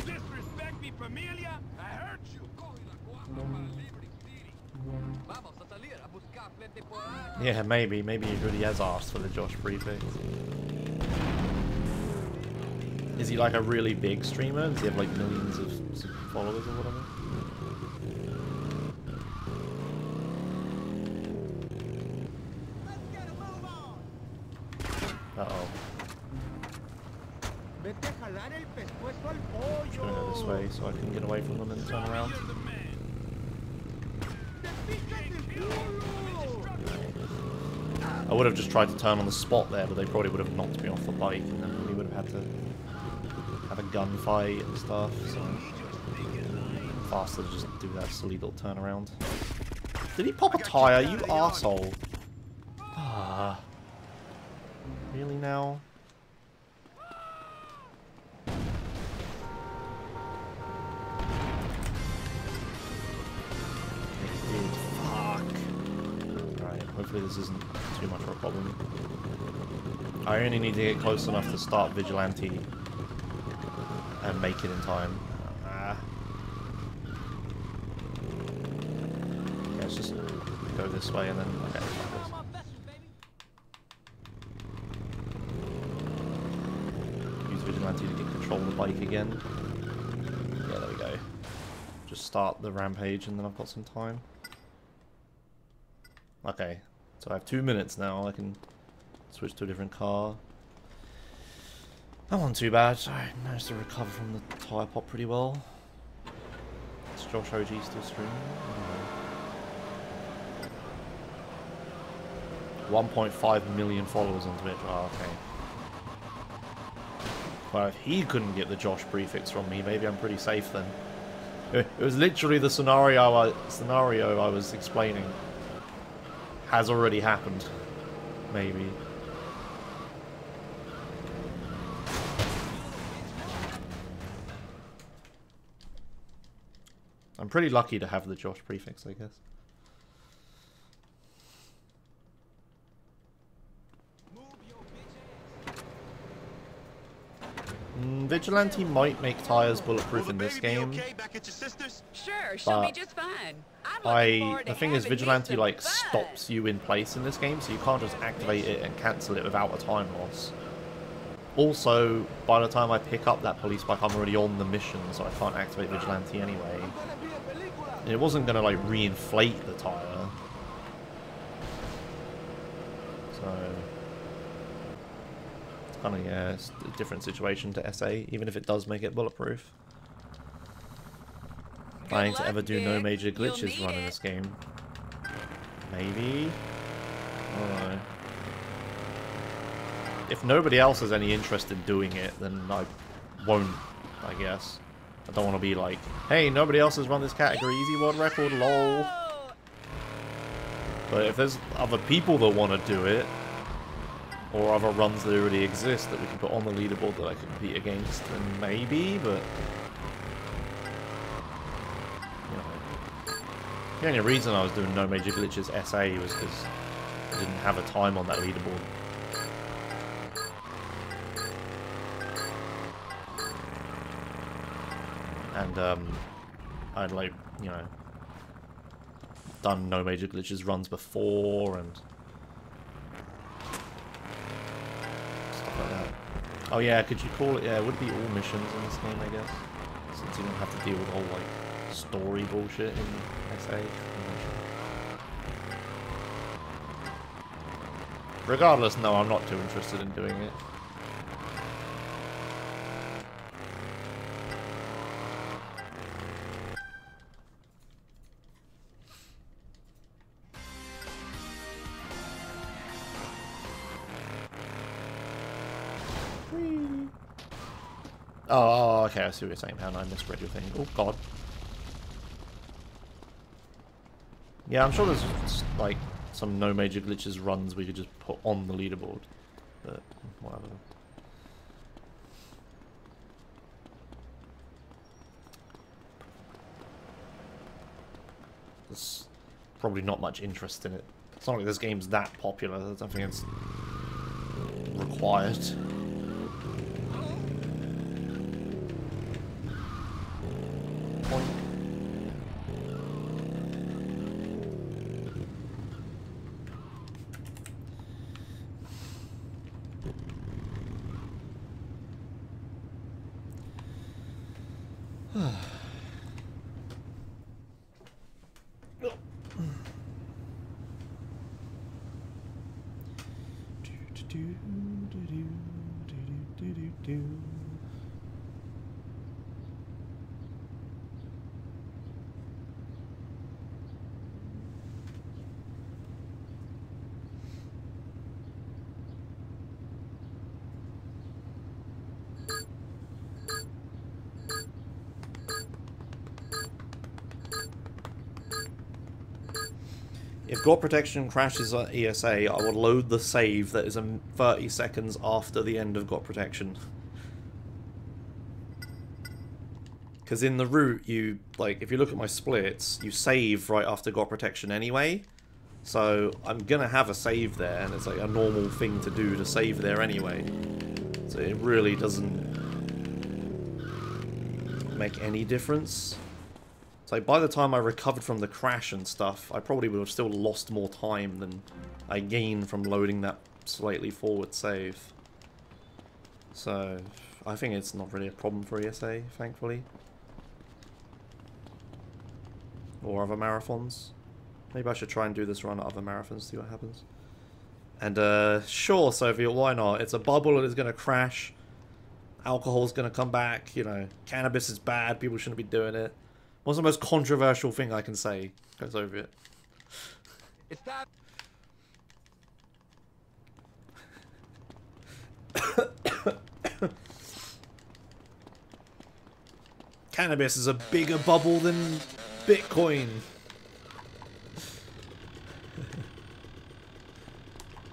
Speaker 3: Disrespect me, familia? I hurt you!
Speaker 1: Yeah, maybe he really has asked for the Josh prefix. Is he like a really big streamer? Does he have like millions of followers or whatever? Uh-oh. Just gonna go this way so I can get away from them and turn around. I would have just tried to turn on the spot there, but they probably would have knocked me off the bike, and then we would have had to have a gunfight and stuff, so faster to just do that silly little turnaround. Did he pop a tire, you arsehole? Ah. Really now? Hopefully this isn't too much of a problem. I only need to get close enough to start Vigilante and make it in time. Yeah, let's just go this way and then... Okay, use Vigilante to get control of the bike again. Yeah, there we go. Just start the rampage and then I've got some time. Okay, so I have 2 minutes now. I can switch to a different car. That wasn't too bad. I managed to recover from the tyre pop pretty well. Is Josh OG still streaming? No. 1.5 million followers on Twitch. Oh, okay. Well, if he couldn't get the Josh prefix from me, maybe I'm pretty safe then. It was literally the scenario I was explaining. Has already happened. Maybe. I'm pretty lucky to have the Josh prefix, I guess. Vigilante might make tires bulletproof in this game.
Speaker 7: Sure, she'll be just fine.
Speaker 1: The thing is, Vigilante like stops you in place in this game, so you can't just activate it and cancel it without a time loss. Also, by the time I pick up that police bike, I'm already on the mission, so I can't activate Vigilante anyway. And it wasn't gonna like reinflate the tire, so it's kind of, yeah, it's a different situation to SA, even if it does make it bulletproof. Planning to ever do no major glitches run in this game. Maybe? I don't know. If nobody else has any interest in doing it, then I won't I guess. I don't want to be like, hey, nobody else has run this category, easy world record, lol. But if there's other people that want to do it, or other runs that already exist that we can put on the leaderboard that I can compete against, then maybe, but... You know. The only reason I was doing No Major Glitches SA was because I didn't have a time on that leaderboard. And, I'd like, you know, done No Major Glitches runs before, and... Oh yeah, could you call it? Yeah, it would be all missions in this game, I guess. Since you don't have to deal with all, like, story bullshit in SA. Regardless, no, I'm not too interested in doing it. Oh, okay, I see what you're saying, man. I misread your thing. Oh, God. Yeah, I'm sure there's, like, some No Major Glitches runs we could just put on the leaderboard. But, whatever. There's probably not much interest in it. It's not like this game's that popular. I don't think it's required. If God Protection crashes on ESA, I will load the save that is 30 seconds after the end of God Protection. Because in the route, you, like, if you look at my splits, you save right after God Protection anyway. So I'm gonna have a save there, and it's like a normal thing to do to save there anyway. So it really doesn't make any difference. So by the time I recovered from the crash and stuff, I probably would have still lost more time than I gained from loading that slightly forward save. So I think it's not really a problem for ESA, thankfully. Or other marathons. Maybe I should try and do this run at other marathons, see what happens. And sure, Soviet, why not? It's a bubble and it's going to crash. Alcohol's going to come back, you know. Cannabis is bad, people shouldn't be doing it. What's the most controversial thing I can say? Goes over it.
Speaker 5: It's that.
Speaker 1: Cannabis is a bigger bubble than Bitcoin.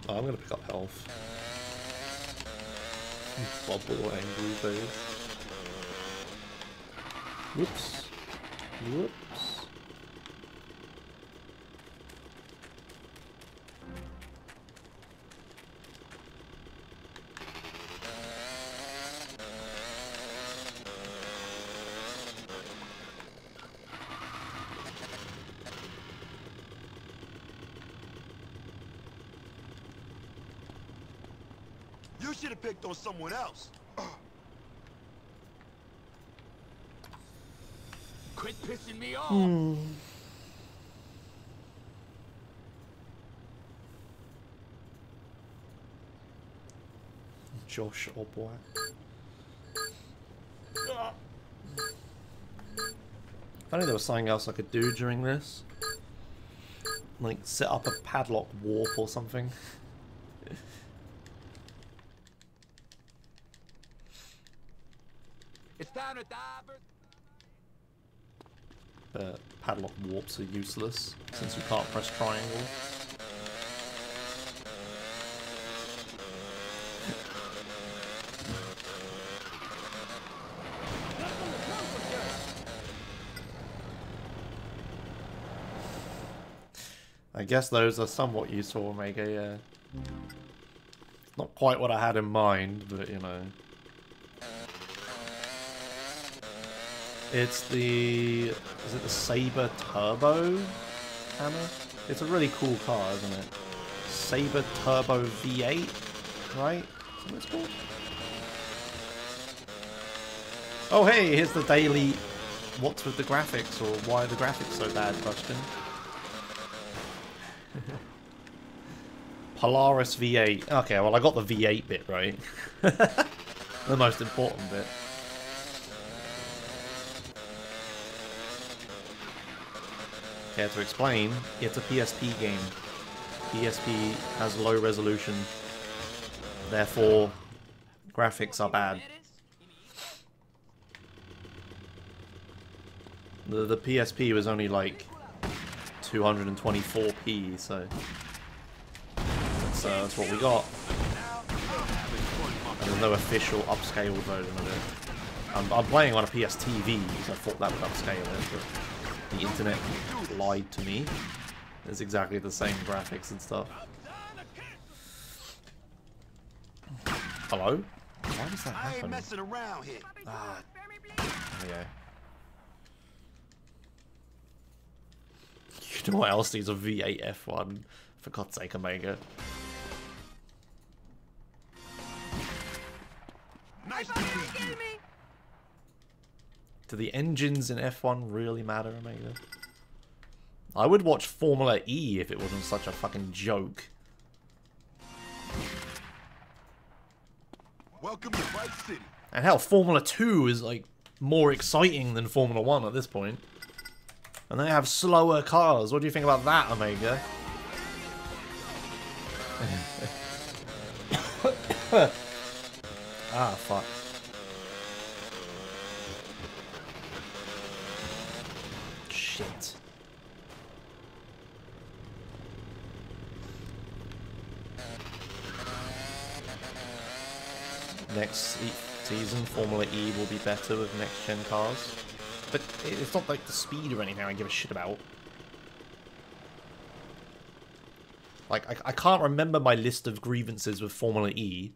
Speaker 1: Oh, I'm gonna pick up health. Bubble angry face. Whoops. Whoops.
Speaker 2: You should have picked on someone else.
Speaker 5: Quit pissing me off.
Speaker 1: Josh, oh boy. If only there was something else I could do during this. Like set up a padlock warp or something.
Speaker 5: It's time to
Speaker 1: Padlock warps are useless since you can't press triangle. I guess those are somewhat useful, Omega, yeah. Not quite what I had in mind, but you know. It's the... is it the Sabre Turbo hammer? It's a really cool car, isn't it? Sabre Turbo V8, right? Is that what it's called? Oh hey, here's the daily what's with the graphics, or why are the graphics so bad question. Polaris V8. Okay, well I got the V8 bit right. The most important bit. Okay, to explain, it's a PSP game. PSP has low resolution, therefore graphics are bad. The PSP was only like 224p, so that's what we got. And there's no official upscaled version of it. I'm playing on a PSTV, so I thought that would upscale it, but the internet lied to me. It's exactly the same graphics and stuff. Hello? Why does that happen?
Speaker 2: I ain't messing around here.
Speaker 1: Ah, yeah. You know what else needs a V8 F1? For God's sake, Omega.
Speaker 2: Nice to meet you.
Speaker 1: Do the engines in F1 really matter, Omega? I would watch Formula E if it wasn't such a fucking joke.
Speaker 2: Welcome to Vice City.
Speaker 1: And hell, Formula 2 is like more exciting than Formula 1 at this point. And they have slower cars. What do you think about that, Omega? Ah, fuck. Shit. Next season, Formula E will be better with next-gen cars. But it's not like the speed or anything I give a shit about. Like, I can't remember my list of grievances with Formula E,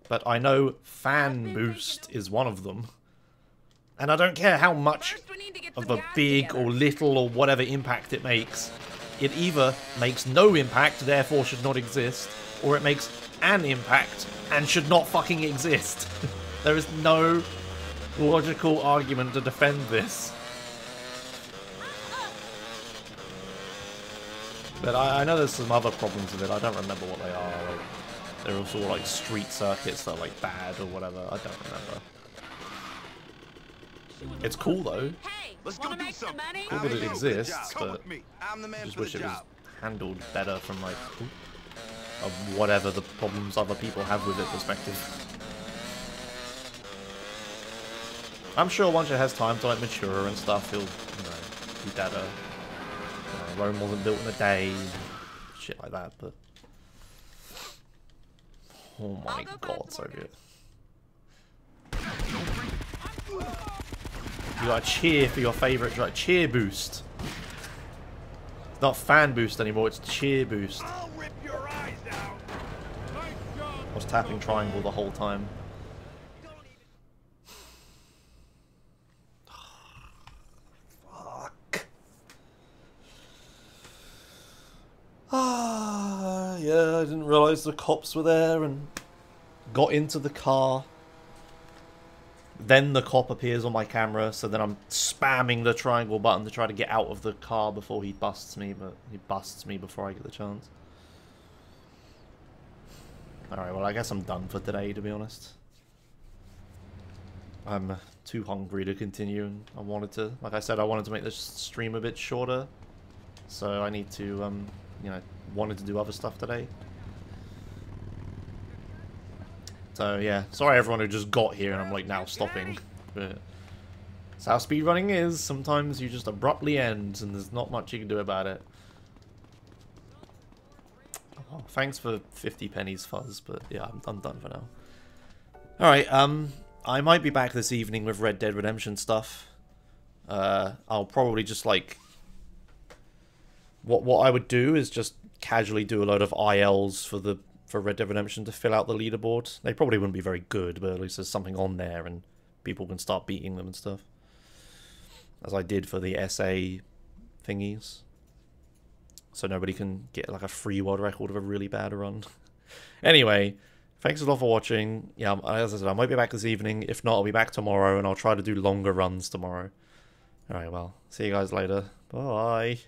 Speaker 1: but I know fan boost is one of them. And I don't care how much of a big or little or whatever impact it makes. It either makes no impact, therefore should not exist, or it makes an impact and should not fucking exist. There is no logical argument to defend this. But I know there's some other problems with it. I don't remember what they are. Like, they're also like street circuits that are like bad or whatever. I don't remember. It's cool though.
Speaker 7: Hey,
Speaker 2: Let's go do something.
Speaker 1: Cool that it exists,
Speaker 2: Come
Speaker 1: but
Speaker 2: with me. I'm the
Speaker 1: I
Speaker 2: man
Speaker 1: just
Speaker 2: for the
Speaker 1: wish it was
Speaker 2: job.
Speaker 1: handled better from like of whatever the problems other people have with it perspective. I'm sure once it has time to like mature and stuff, it'll, you know, be better. You know, Rome wasn't built in a day, shit like that. But oh my god, so good. You gotta cheer for your favourite, like cheer boost. It's not fan boost anymore, it's cheer boost.
Speaker 2: I'll rip your eyes out.
Speaker 1: I was tapping triangle the whole time. Fuck. Ah, yeah, I didn't realise the cops were there and got into the car. Then the cop appears on my camera, so then I'm spamming the triangle button to try to get out of the car before he busts me, but he busts me before I get the chance. Alright, well I guess I'm done for today, to be honest. I'm too hungry to continue, and I wanted to, like I said, I wanted to make this stream a bit shorter. So I need to, you know, wanted to do other stuff today. So yeah, sorry everyone who just got here and I'm like now stopping. But That's how speedrunning is. Sometimes you just abruptly end, and there's not much you can do about it. Oh, thanks for 50 pennies, Fuzz, but yeah, I'm done for now. Alright, I might be back this evening with Red Dead Redemption stuff. I'll probably just, like... What I would do is just casually do a load of ILs for Red Dead Redemption to fill out the leaderboard. They probably wouldn't be very good, but at least there's something on there and people can start beating them and stuff. As I did for the SA thingies. So nobody can get like a free world record of a really bad run. Anyway, thanks a lot for watching. Yeah, as I said, I might be back this evening. If not, I'll be back tomorrow and I'll try to do longer runs tomorrow. Alright, well, see you guys later. Bye.